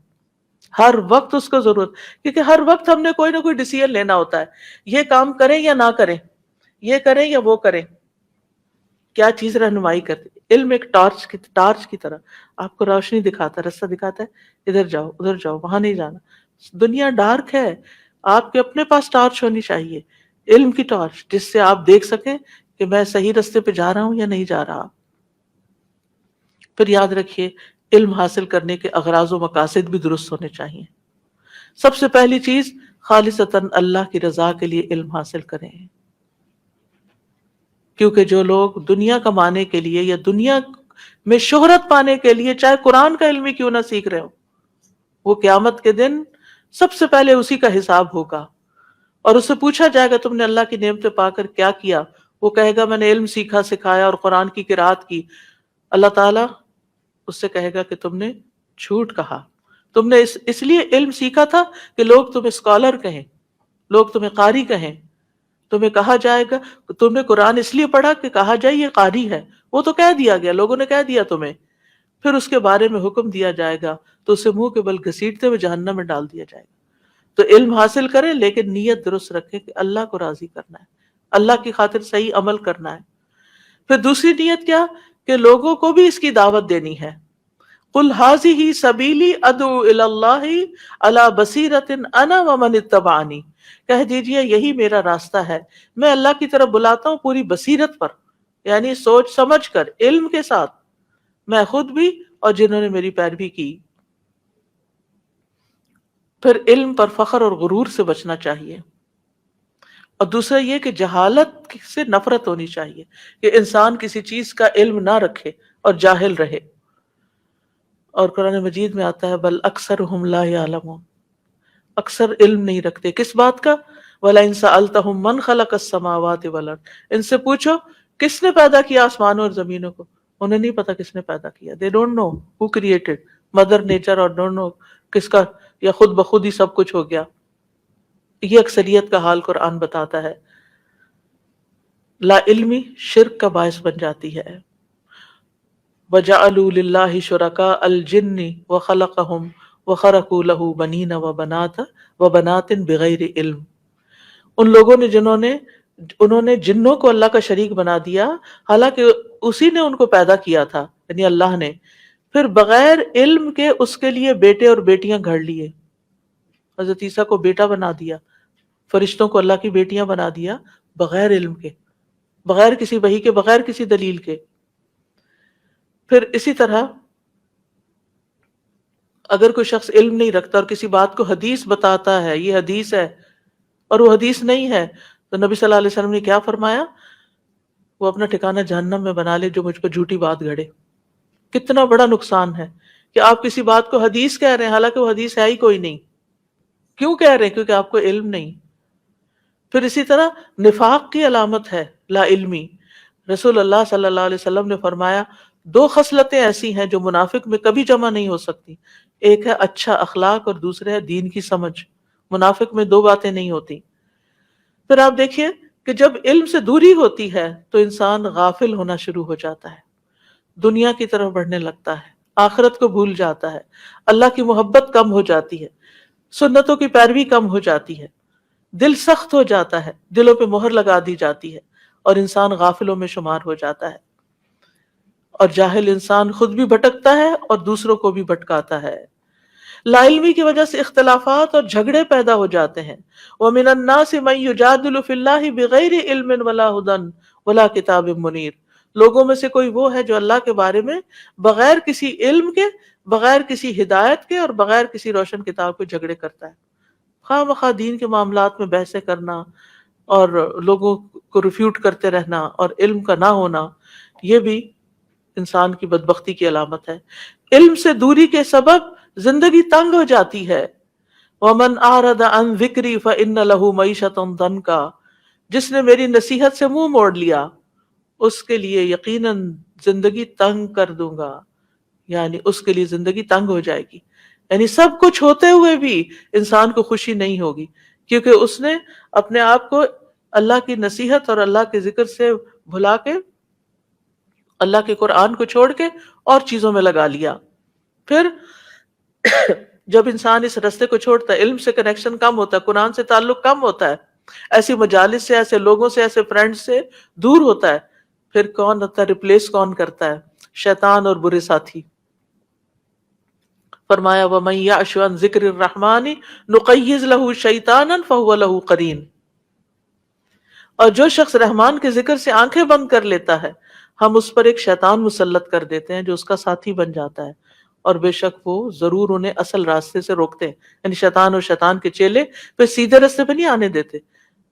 ہر وقت اس کو ضرورت، کیونکہ ہر وقت ہم نے کوئی نہ کوئی ڈیسیژن لینا ہوتا ہے، یہ کام کریں یا نہ کریں، یہ کریں یا وہ کریں. کیا چیز رہنمائی کرتی؟ علم ایک ٹارچ کی طرح آپ کو روشنی دکھاتا ہے، رستہ دکھاتا ہے، ادھر جاؤ ادھر جاؤ، وہاں نہیں جانا. دنیا ڈارک ہے، آپ کے اپنے پاس ٹارچ ہونی چاہیے، علم کی ٹارچ، جس سے آپ دیکھ سکیں کہ میں صحیح رستے پہ جا رہا ہوں یا نہیں جا رہا. پھر یاد رکھیے علم حاصل کرنے کے اغراض و مقاصد بھی درست ہونے چاہیے. سب سے پہلی چیز خالصتاً اللہ کی رضا کے لیے علم حاصل کریں، کیونکہ جو لوگ دنیا کمانے کے لیے یا دنیا میں شہرت پانے کے لیے چاہے قرآن کا علم ہی کیوں نہ سیکھ رہے ہو، وہ قیامت کے دن سب سے پہلے اسی کا حساب ہوگا. اور اس سے پوچھا جائے گا تم نے اللہ کی نعمتیں پا کر کیا کیا؟ وہ کہے گا میں نے علم سیکھا سکھایا اور قرآن کی قرات کی. اللہ تعالیٰ اس سے کہے گا کہ تم نے جھوٹ کہا، تم نے اس لیے علم سیکھا تھا کہ لوگ تمہیں اسکالر کہیں، لوگ تمہیں قاری کہیں، تمہیں کہا جائے گا تم نے قرآن اس لیے پڑھا کہ کہا جائے یہ قاری ہے. وہ تو کہہ دیا گیا، لوگوں نے کہہ دیا تمہیں، پھر اس کے بارے میں حکم دیا جائے گا تو اسے منہ کے بل گھسیٹتے ہوئے جہنم میں ڈال دیا جائے گا. تو علم حاصل کریں لیکن نیت درست رکھیں کہ اللہ کو راضی کرنا ہے، اللہ کی خاطر صحیح عمل کرنا ہے. پھر دوسری نیت کیا کہ لوگوں کو بھی اس کی دعوت دینی ہے. قل ھذہ سبیلی ادعو الی اللہ علی بصیرۃ انا ومن اتبعنی، کہہ دیجئے یہی میرا راستہ ہے، میں اللہ کی طرف بلاتا ہوں پوری بصیرت پر، یعنی سوچ سمجھ کر علم کے ساتھ، میں خود بھی اور جنہوں نے میری پیروی کی. پھر علم پر فخر اور غرور سے بچنا چاہیے. اور دوسرا یہ کہ جہالت سے نفرت ہونی چاہیے، کہ انسان کسی چیز کا علم نہ رکھے اور جاہل رہے. اور قرآن مجید میں آتا ہے بل اکثرہم لا یعلمون، اکثر علم نہیں رکھتے کس بات کا؟ وَلَئِن سَأَلْتَهُم مَّن خَلَقَ السَّمَاوَاتِ وَالْأَرْضَ، ان سے پوچھو کس نے پیدا کیا آسمانوں اور زمینوں کو، انہیں نہیں پتا کس نے پیدا کیا. they don't know who created mother nature اور don't know کس کا، یا خود بخود ہی سب کچھ ہو گیا. یہ اکثریت کا حال قرآن بتاتا ہے. لا علمی شرک کا باعث بن جاتی ہے. وَجَعَلُوا لِلَّهِ شُرَكَاءَ الْجِنِّ وَخَلَقَهُمْ وَخَرَقُوا لَهُ بَنِينَ وَبَنَاتٍ بِغَيْرِ علم. ان لوگوں نے انہوں نے جنوں کو اللہ کا شریک بنا دیا حالانکہ اسی نے ان کو پیدا کیا تھا، یعنی اللہ نے، پھر بغیر علم کے اس کے لیے بیٹے اور بیٹیاں گھڑ لیے. حضرت عیسیٰ کو بیٹا بنا دیا، فرشتوں کو اللہ کی بیٹیاں بنا دیا بغیر علم کے، بغیر کسی وحی کے، بغیر کسی دلیل کے. پھر اسی طرح اگر کوئی شخص علم نہیں رکھتا اور کسی بات کو حدیث بتاتا ہے یہ حدیث ہے اور وہ حدیث نہیں ہے، تو نبی صلی اللہ علیہ وسلم نے کیا فرمایا؟ وہ اپنا ٹھکانہ جہنم میں بنا لے جو مجھ پر جھوٹی بات گھڑے. کتنا بڑا نقصان ہے کہ آپ کسی بات کو حدیث کہہ رہے ہیں حالانکہ وہ حدیث ہے ہی کوئی نہیں. کیوں کہہ رہے ہیں؟ کیونکہ آپ کو علم نہیں. پھر اسی طرح نفاق کی علامت ہے لا علمی. رسول اللہ صلی اللہ علیہ وسلم نے فرمایا 2 خصلتیں ایسی ہیں جو منافق میں کبھی جمع نہیں ہو سکتی، ایک ہے اچھا اخلاق اور دوسرے ہے دین کی سمجھ. منافق میں 2 باتیں نہیں ہوتی. پھر آپ دیکھیے کہ جب علم سے دوری ہوتی ہے تو انسان غافل ہونا شروع ہو جاتا ہے، دنیا کی طرف بڑھنے لگتا ہے، آخرت کو بھول جاتا ہے، اللہ کی محبت کم ہو جاتی ہے، سنتوں کی پیروی کم ہو جاتی ہے، دل سخت ہو جاتا ہے، دلوں پہ مہر لگا دی جاتی ہے. اور انسان غافلوں میں شمار ہو جاتا ہے، اور جاہل انسان خود بھی بھٹکتا ہے اور دوسروں کو بھی بھٹکاتا ہے۔ لا علمی کی وجہ سے اختلافات اور جھگڑے پیدا ہو جاتے ہیں۔ وَمِنَ النَّاسِ مَن يُجَادِلُ فِي اللَّهِ بِغَيْرِ عِلْمٍ وَلَا هُدًى وَلَا كِتَابٍ مُنِيرٍ۔ لوگوں میں سے کوئی وہ ہے جو اللہ کے بارے میں بغیر کسی علم کے، بغیر کسی ہدایت کے اور بغیر کسی روشن کتاب کے جھگڑے کرتا ہے۔ خواہ مخواہ دین کے معاملات میں بحثیں کرنا اور لوگوں کو ریفیوٹ کرتے رہنا اور علم کا نہ ہونا، یہ بھی انسان کی بدبختی کی علامت ہے۔ علم سے دوری کے سبب زندگی تنگ ہو جاتی ہے۔ وَمَنْ أَعْرَضَ عَنْ ذِكْرِي فَإِنَّ لَهُ مَعِيشَةً ضَنْكًا۔ جس نے میری نصیحت سے منہ موڑ لیا، اس کے لیے یقیناً زندگی تنگ کر دوں گا، یعنی اس کے لیے زندگی تنگ ہو جائے گی، یعنی سب کچھ ہوتے ہوئے بھی انسان کو خوشی نہیں ہوگی، کیونکہ اس نے اپنے آپ کو اللہ کی نصیحت اور اللہ کے ذکر سے بھلا کے، اللہ کے قرآن کو چھوڑ کے اور چیزوں میں لگا لیا۔ پھر جب انسان اس رستے کو چھوڑتا ہے، علم سے کنیکشن کم ہوتا ہے، قرآن سے تعلق کم ہوتا ہے، ایسی مجالس سے، ایسے لوگوں سے، ایسے فرینڈ سے دور ہوتا ہے، پھر کون ہوتا ہے، ریپلیس کون کرتا ہے؟ شیطان اور برے ساتھی۔ فرمایا وَمَن يَعْشُ عَن ذِكْرِ الرَّحْمَنِ نُقَيِّضْ لَهُ شَيْطَانًا فَهُوَ لَهُ قَرِينٌ۔ اور جو شخص رحمان کے ذکر سے آنکھیں بند کر لیتا ہے، ہم اس پر ایک شیطان مسلط کر دیتے ہیں جو اس کا ساتھی بن جاتا ہے، اور بے شک وہ ضرور انہیں اصل راستے سے روکتے ہیں، یعنی شیطان اور شیطان کے چیلے پھر سیدھے راستے پہ نہیں آنے دیتے،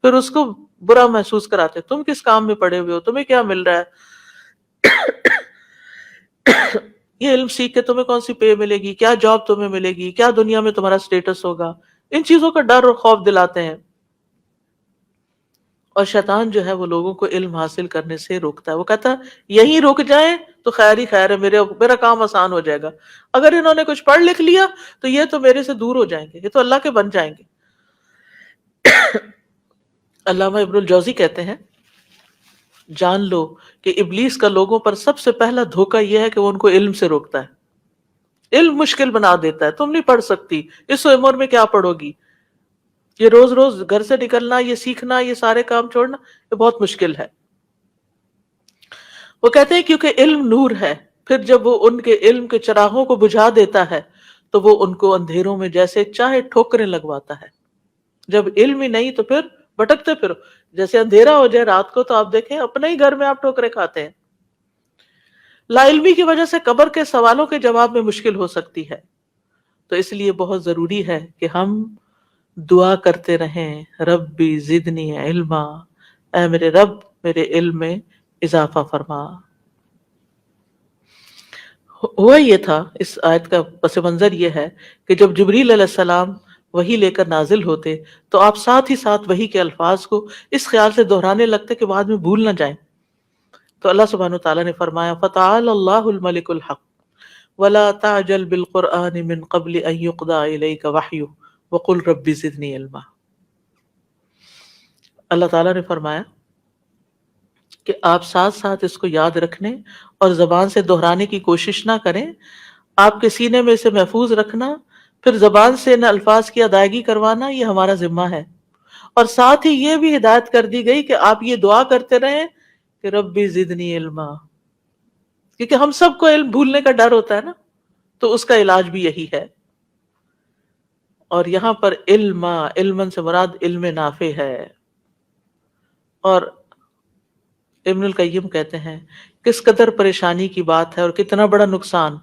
پھر اس کو برا محسوس کراتے، تم کس کام میں پڑے ہوئے ہو، تمہیں کیا مل رہا ہے، یہ علم سیکھ کے تمہیں کون سی پے ملے گی، کیا جاب تمہیں ملے گی، کیا دنیا میں تمہارا سٹیٹس ہوگا، ان چیزوں کا ڈر اور خوف دلاتے ہیں۔ اور شیطان جو ہے وہ لوگوں کو علم حاصل کرنے سے روکتا ہے، وہ کہتا ہے یہیں رک جائیں تو خیر ہی خیر ہے، میرا کام آسان ہو جائے گا، اگر انہوں نے کچھ پڑھ لکھ لیا تو یہ تو میرے سے دور ہو جائیں گے، یہ تو اللہ کے بن جائیں گے۔ علامہ ابن الجوزی کہتے ہیں جان لو کہ ابلیس کا لوگوں پر سب سے پہلا دھوکہ یہ ہے کہ وہ ان کو علم سے روکتا ہے، علم مشکل بنا دیتا ہے، تم نہیں پڑھ سکتی، اس عمر میں کیا پڑھو گی، یہ روز روز گھر سے نکلنا، یہ سیکھنا، یہ سارے کام چھوڑنا، یہ بہت مشکل ہے۔ وہ کہتے ہیں کیونکہ علم نور ہے، پھر جب وہ ان کے علم کے چراغوں کو بجھا دیتا ہے تو وہ ان کو اندھیروں میں جیسے چاہے ٹھوکریں لگواتا ہے۔ جب علم ہی نہیں تو پھر بھٹکتے پھرو، جیسے اندھیرا ہو جائے رات کو تو آپ دیکھیں اپنے ہی گھر میں آپ ٹھوکریں کھاتے ہیں۔ لا علمی کی وجہ سے قبر کے سوالوں کے جواب میں مشکل ہو سکتی ہے، تو اس لیے بہت ضروری ہے کہ ہم دعا کرتے رہیں، ربی زدنی علما، اے میرے رب میرے علم میں اضافہ فرما۔ ہوا یہ تھا، اس آیت کا پس منظر یہ ہے کہ جب جبریل علیہ السلام وحی لے کر نازل ہوتے تو آپ ساتھ ہی ساتھ وحی کے الفاظ کو اس خیال سے دہرانے لگتے کہ بعد میں بھول نہ جائیں۔ تو اللہ سبحانہ وتعالیٰ نے فرمایا فَتَعَالَى اللَّهُ الْمَلِكُ الْحَقُّ وَلَا تَعْجَلْ بِالْقُرْآنِ مِن قَبْلِ أَن يُقْضَىٰ إِلَيْكَ وَحْيُهُ وَقُلْ رَبِّ زِدْنِي عِلْمًا۔ اللہ تعالیٰ نے فرمایا کہ آپ ساتھ ساتھ اس کو یاد رکھنے اور زبان سے دہرانے کی کوشش نہ کریں، آپ کے سینے میں اسے محفوظ رکھنا، پھر زبان سے ان الفاظ کی ادائیگی کروانا، یہ ہمارا ذمہ ہے۔ اور ساتھ ہی یہ بھی ہدایت کر دی گئی کہ آپ یہ دعا کرتے رہیں کہ ربی زدنی علما، کیونکہ ہم سب کو علم بھولنے کا ڈر ہوتا ہے نا، تو اس کا علاج بھی یہی ہے۔ اور یہاں پر علمن سے مراد علم نافع ہے۔ اور ابن القیم کہتے ہیں کس قدر پریشانی کی بات ہے اور کتنا بڑا نقصان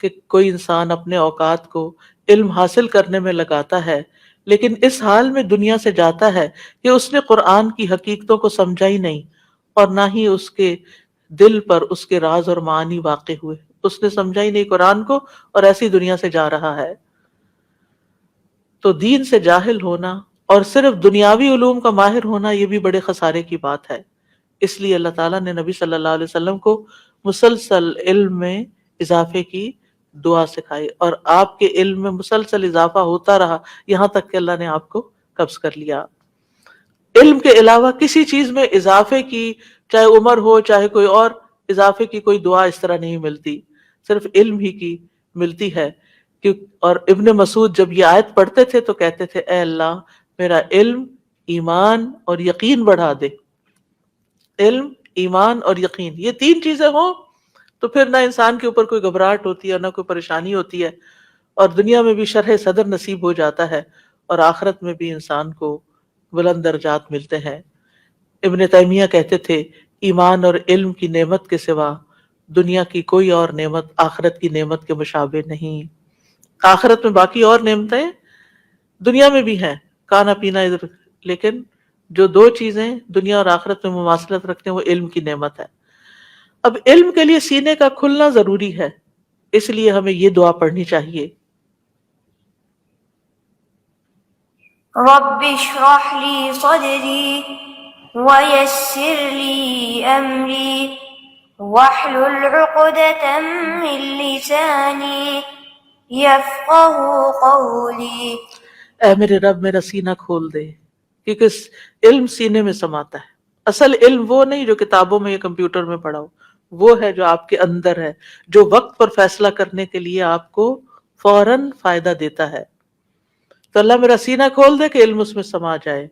کہ کوئی انسان اپنے اوقات کو علم حاصل کرنے میں لگاتا ہے، لیکن اس حال میں دنیا سے جاتا ہے کہ اس نے قرآن کی حقیقتوں کو سمجھا ہی نہیں، اور نہ ہی اس کے دل پر اس کے راز اور معانی واقع ہوئے، اس نے سمجھا ہی نہیں قرآن کو، اور ایسی دنیا سے جا رہا ہے۔ تو دین سے جاہل ہونا اور صرف دنیاوی علوم کا ماہر ہونا یہ بھی بڑے خسارے کی بات ہے۔ اس لیے اللہ تعالیٰ نے نبی صلی اللہ علیہ وسلم کو مسلسل علم میں اضافے کی دعا سکھائی، اور آپ کے علم میں مسلسل اضافہ ہوتا رہا یہاں تک کہ اللہ نے آپ کو قبض کر لیا۔ علم کے علاوہ کسی چیز میں اضافے کی، چاہے عمر ہو چاہے کوئی اور اضافے کی کوئی دعا اس طرح نہیں ملتی، صرف علم ہی کی ملتی ہے۔ اور ابن مسعود جب یہ آیت پڑھتے تھے تو کہتے تھے اے اللہ میرا علم، ایمان اور یقین بڑھا دے۔ علم، ایمان اور یقین، یہ تین چیزیں ہوں تو پھر نہ انسان کے اوپر کوئی گھبراہٹ ہوتی ہے، نہ کوئی پریشانی ہوتی ہے، اور دنیا میں بھی شرح صدر نصیب ہو جاتا ہے، اور آخرت میں بھی انسان کو بلند درجات ملتے ہیں۔ ابن تیمیہ کہتے تھے ایمان اور علم کی نعمت کے سوا دنیا کی کوئی اور نعمت آخرت کی نعمت کے مشابہ نہیں۔ آخرت میں باقی اور نعمتیں دنیا میں بھی ہیں، کھانا پینا ادھر، لیکن جو دو چیزیں دنیا اور آخرت میں مماثلت رکھتے ہیں وہ علم کی نعمت ہے۔ اب علم کے لیے سینے کا کھلنا ضروری ہے، اس لیے ہمیں یہ دعا پڑھنی چاہیے، رب اشرح لي صدري ويسر لي أمري واحلل عقدة من لساني يفقه قولي۔ اے میرے رب میرا سینہ کھول دے، کیونکہ علم سینے میں سماتا ہے۔ اصل علم وہ نہیں جو کتابوں میں یا کمپیوٹر میں پڑھا ہو، وہ ہے جو آپ کے اندر ہے، جو وقت پر فیصلہ کرنے کے لیے آپ کو فوراً فائدہ دیتا ہے۔ تو اللہ میرا سینہ کھول دے کہ علم اس میں سما جائے،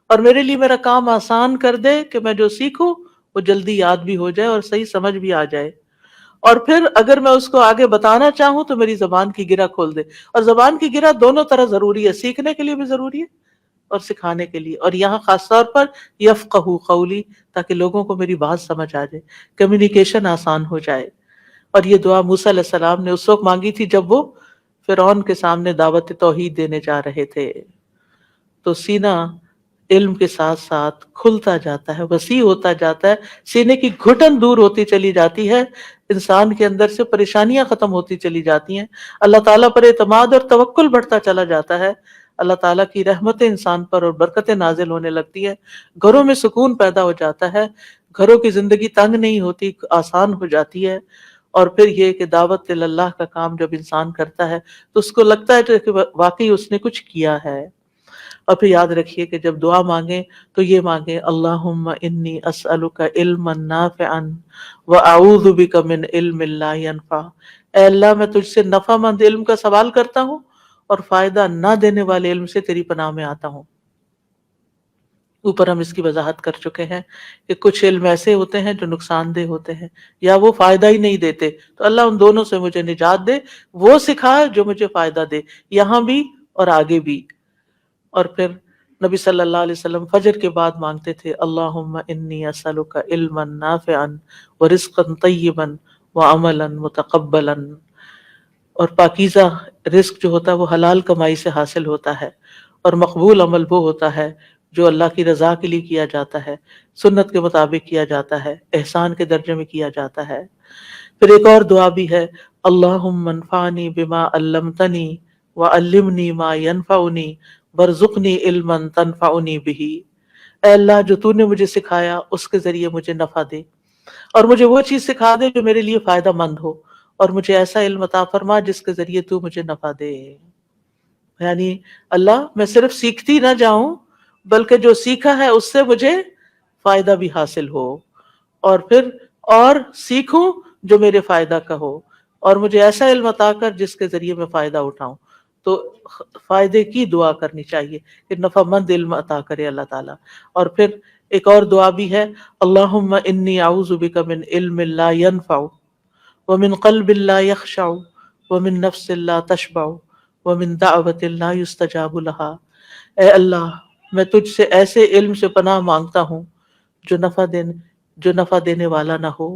اور میرے لیے میرا کام آسان کر دے کہ میں جو سیکھوں وہ جلدی یاد بھی ہو جائے اور صحیح سمجھ بھی آ جائے، اور پھر اگر میں اس کو آگے بتانا چاہوں تو میری زبان کی گرہ کھول دے۔ اور زبان کی گرہ دونوں طرح ضروری ہے، سیکھنے کے لیے بھی ضروری ہے اور سکھانے کے لیے، اور یہاں خاص طور پر یفقہوا قولی، تاکہ لوگوں کو میری بات سمجھ آ جائے، کمیونیکیشن آسان ہو جائے۔ اور یہ دعا موسیٰ علیہ السلام نے اس وقت مانگی تھی جب وہ فرعون کے سامنے دعوت توحید دینے جا رہے تھے۔ تو سینہ علم کے ساتھ ساتھ کھلتا جاتا ہے، وسیع ہوتا جاتا ہے، سینے کی گھٹن دور ہوتی چلی جاتی ہے، انسان کے اندر سے پریشانیاں ختم ہوتی چلی جاتی ہیں، اللہ تعالیٰ پر اعتماد اور توکل بڑھتا چلا جاتا ہے، اللہ تعالیٰ کی رحمتیں انسان پر اور برکتیں نازل ہونے لگتی ہیں، گھروں میں سکون پیدا ہو جاتا ہے، گھروں کی زندگی تنگ نہیں ہوتی، آسان ہو جاتی ہے۔ اور پھر یہ کہ دعوت اللہ کا کام جب انسان کرتا ہے تو اس کو لگتا ہے کہ واقعی اس نے کچھ کیا ہے۔ اور پھر یاد رکھیے کہ جب دعا مانگیں تو یہ مانگیں اللہم انی اسألک علما نافعا واعوذ بک من علم لا ینفع، اے اللہ میں تجھ سے نفع مند علم کا سوال کرتا ہوں اور فائدہ نہ دینے والے علم سے تیری پناہ میں آتا ہوں۔ اوپر ہم اس کی وضاحت کر چکے ہیں کہ کچھ علم ایسے ہوتے ہیں جو نقصان دہ ہوتے ہیں یا وہ فائدہ ہی نہیں دیتے، تو اللہ ان دونوں سے مجھے نجات دے، وہ سکھائے جو مجھے فائدہ دے، یہاں بھی اور آگے بھی۔ اور پھر نبی صلی اللہ علیہ وسلم فجر کے بعد مانگتے تھے اللہم انی اسألک علما نافعا ورزقا طیبا وعملا متقبلا، اور پاکیزہ رزق جو ہوتا ہے وہ حلال کمائی سے حاصل ہوتا ہے، اور مقبول عمل وہ ہوتا ہے جو اللہ کی رضا کے لیے کیا جاتا ہے، سنت کے مطابق کیا جاتا ہے، احسان کے درجے میں کیا جاتا ہے۔ پھر ایک اور دعا بھی ہے اللہم انفعنی بما علمتنی وعلمنی ما ینفعنی وارزقنی علما تنفعنی بہ، اے اللہ جو تو نے مجھے سکھایا اس کے ذریعے مجھے نفع دے، اور مجھے وہ چیز سکھا دے جو میرے لیے فائدہ مند ہو، اور مجھے ایسا علم عطا فرما جس کے ذریعے تو مجھے نفع دے۔ یعنی اللہ میں صرف سیکھتی نہ جاؤں بلکہ جو سیکھا ہے اس سے مجھے فائدہ بھی حاصل ہو، اور پھر اور سیکھوں جو میرے فائدہ کا ہو، اور مجھے ایسا علم عطا کر جس کے ذریعے میں فائدہ اٹھاؤں۔ تو فائدے کی دعا کرنی چاہیے کہ نفع مند علم عطا کرے اللہ تعالیٰ۔ اور پھر ایک اور دعا بھی ہے اللہم انی اعوذ بک من علم لا ینفع ومن قلب لا یخشع ومن نفس لا تشبع ومن دعوت لا یستجاب لہا، اے اللہ میں تجھ سے ایسے علم سے پناہ مانگتا ہوں جو نفع دینے والا نہ ہو،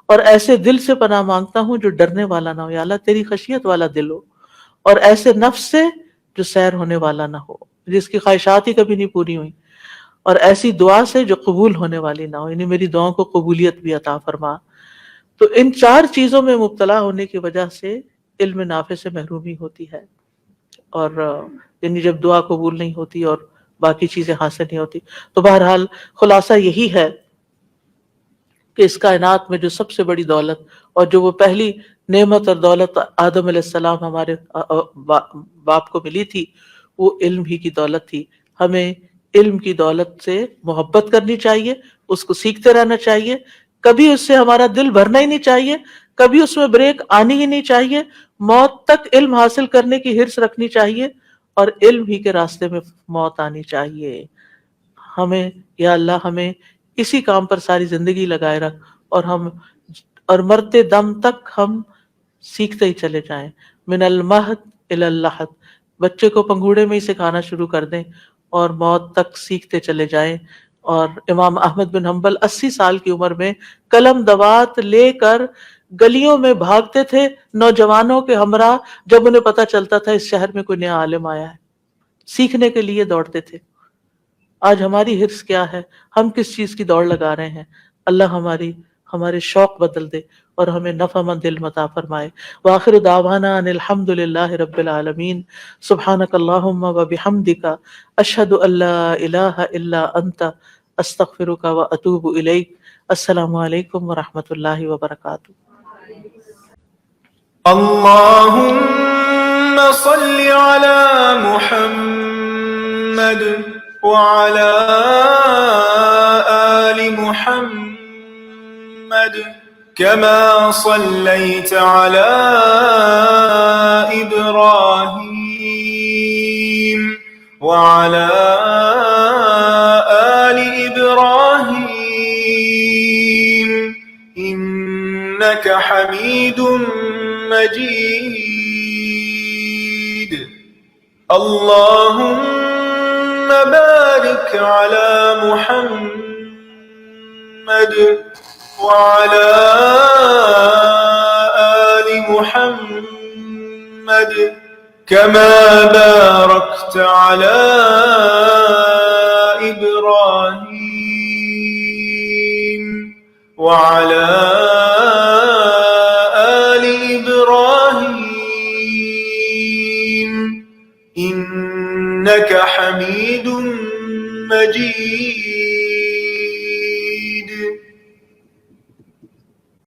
اور ایسے دل سے پناہ مانگتا ہوں جو ڈرنے والا نہ ہو، یا اللہ تیری خشیت والا دل ہو، اور ایسے نفس سے جو سیر ہونے والا نہ ہو، جس کی خواہشات ہی کبھی نہیں پوری ہوئی، اور ایسی دعا سے جو قبول ہونے والی نہ ہو، یعنی میری دعاؤں کو قبولیت بھی عطا فرما۔ تو ان چار چیزوں میں مبتلا ہونے کی وجہ سے علم نافع سے محرومی ہوتی ہے، اور یعنی جب دعا قبول نہیں ہوتی اور باقی چیزیں حاصل نہیں ہوتی۔ تو بہرحال خلاصہ یہی ہے کہ اس کائنات میں جو سب سے بڑی دولت اور جو وہ پہلی نعمت اور دولت آدم علیہ السلام ہمارے باپ کو ملی تھی، وہ علم ہی کی دولت تھی۔ ہمیں علم کی دولت سے محبت کرنی چاہیے، اس کو سیکھتے رہنا چاہیے، کبھی اس سے ہمارا دل بھرنا ہی نہیں چاہیے، کبھی اس میں بریک آنی ہی نہیں چاہیے، موت تک علم حاصل کرنے کی حرص رکھنی چاہیے، اور علم ہی کے راستے میں موت آنی چاہیے۔ ہمیں یا اللہ ہمیں اسی کام پر ساری زندگی لگائے رکھ اور مرتے دم تک ہم سیکھتے ہی چلے جائیں. من المہد الی اللحد، بچے کو پنگوڑے میں ہی سکھانا شروع کر دیں اور موت تک سیکھتے چلے جائیں. اور امام احمد بن حنبل 80 سال کی عمر میں قلم دوات لے کر گلیوں میں بھاگتے تھے نوجوانوں کے ہمراہ، جب انہیں پتہ چلتا تھا اس شہر میں کوئی نیا عالم آیا ہے. سیکھنے کے لیے دوڑتے تھے. آج ہماری حرص کیا ہے؟ ہم کس چیز کی دوڑ لگا رہے ہیں؟ اللہ ہمارے شوق بدل دے اور ہمیں نفع مند علم عطا فرمائے. وآخر دعوانا ان الحمد للہ رب العالمین. سبحانک اللہم وبحمدک، اشہد ان لا الہ الا انت، استغفرک واتوب الیک. السلام علیکم ورحمۃ اللہ وبرکاتہ. اللهم صل على محمد وعلى آل محمد كما صليت على إبراهيم وعلى آل إبراهيم إنك حميد مجيد. اللهم بارك على محمد وعلى آل محمد كما باركت على إبراهيم وعلى آل إبراهيم إنك حميد مجيد.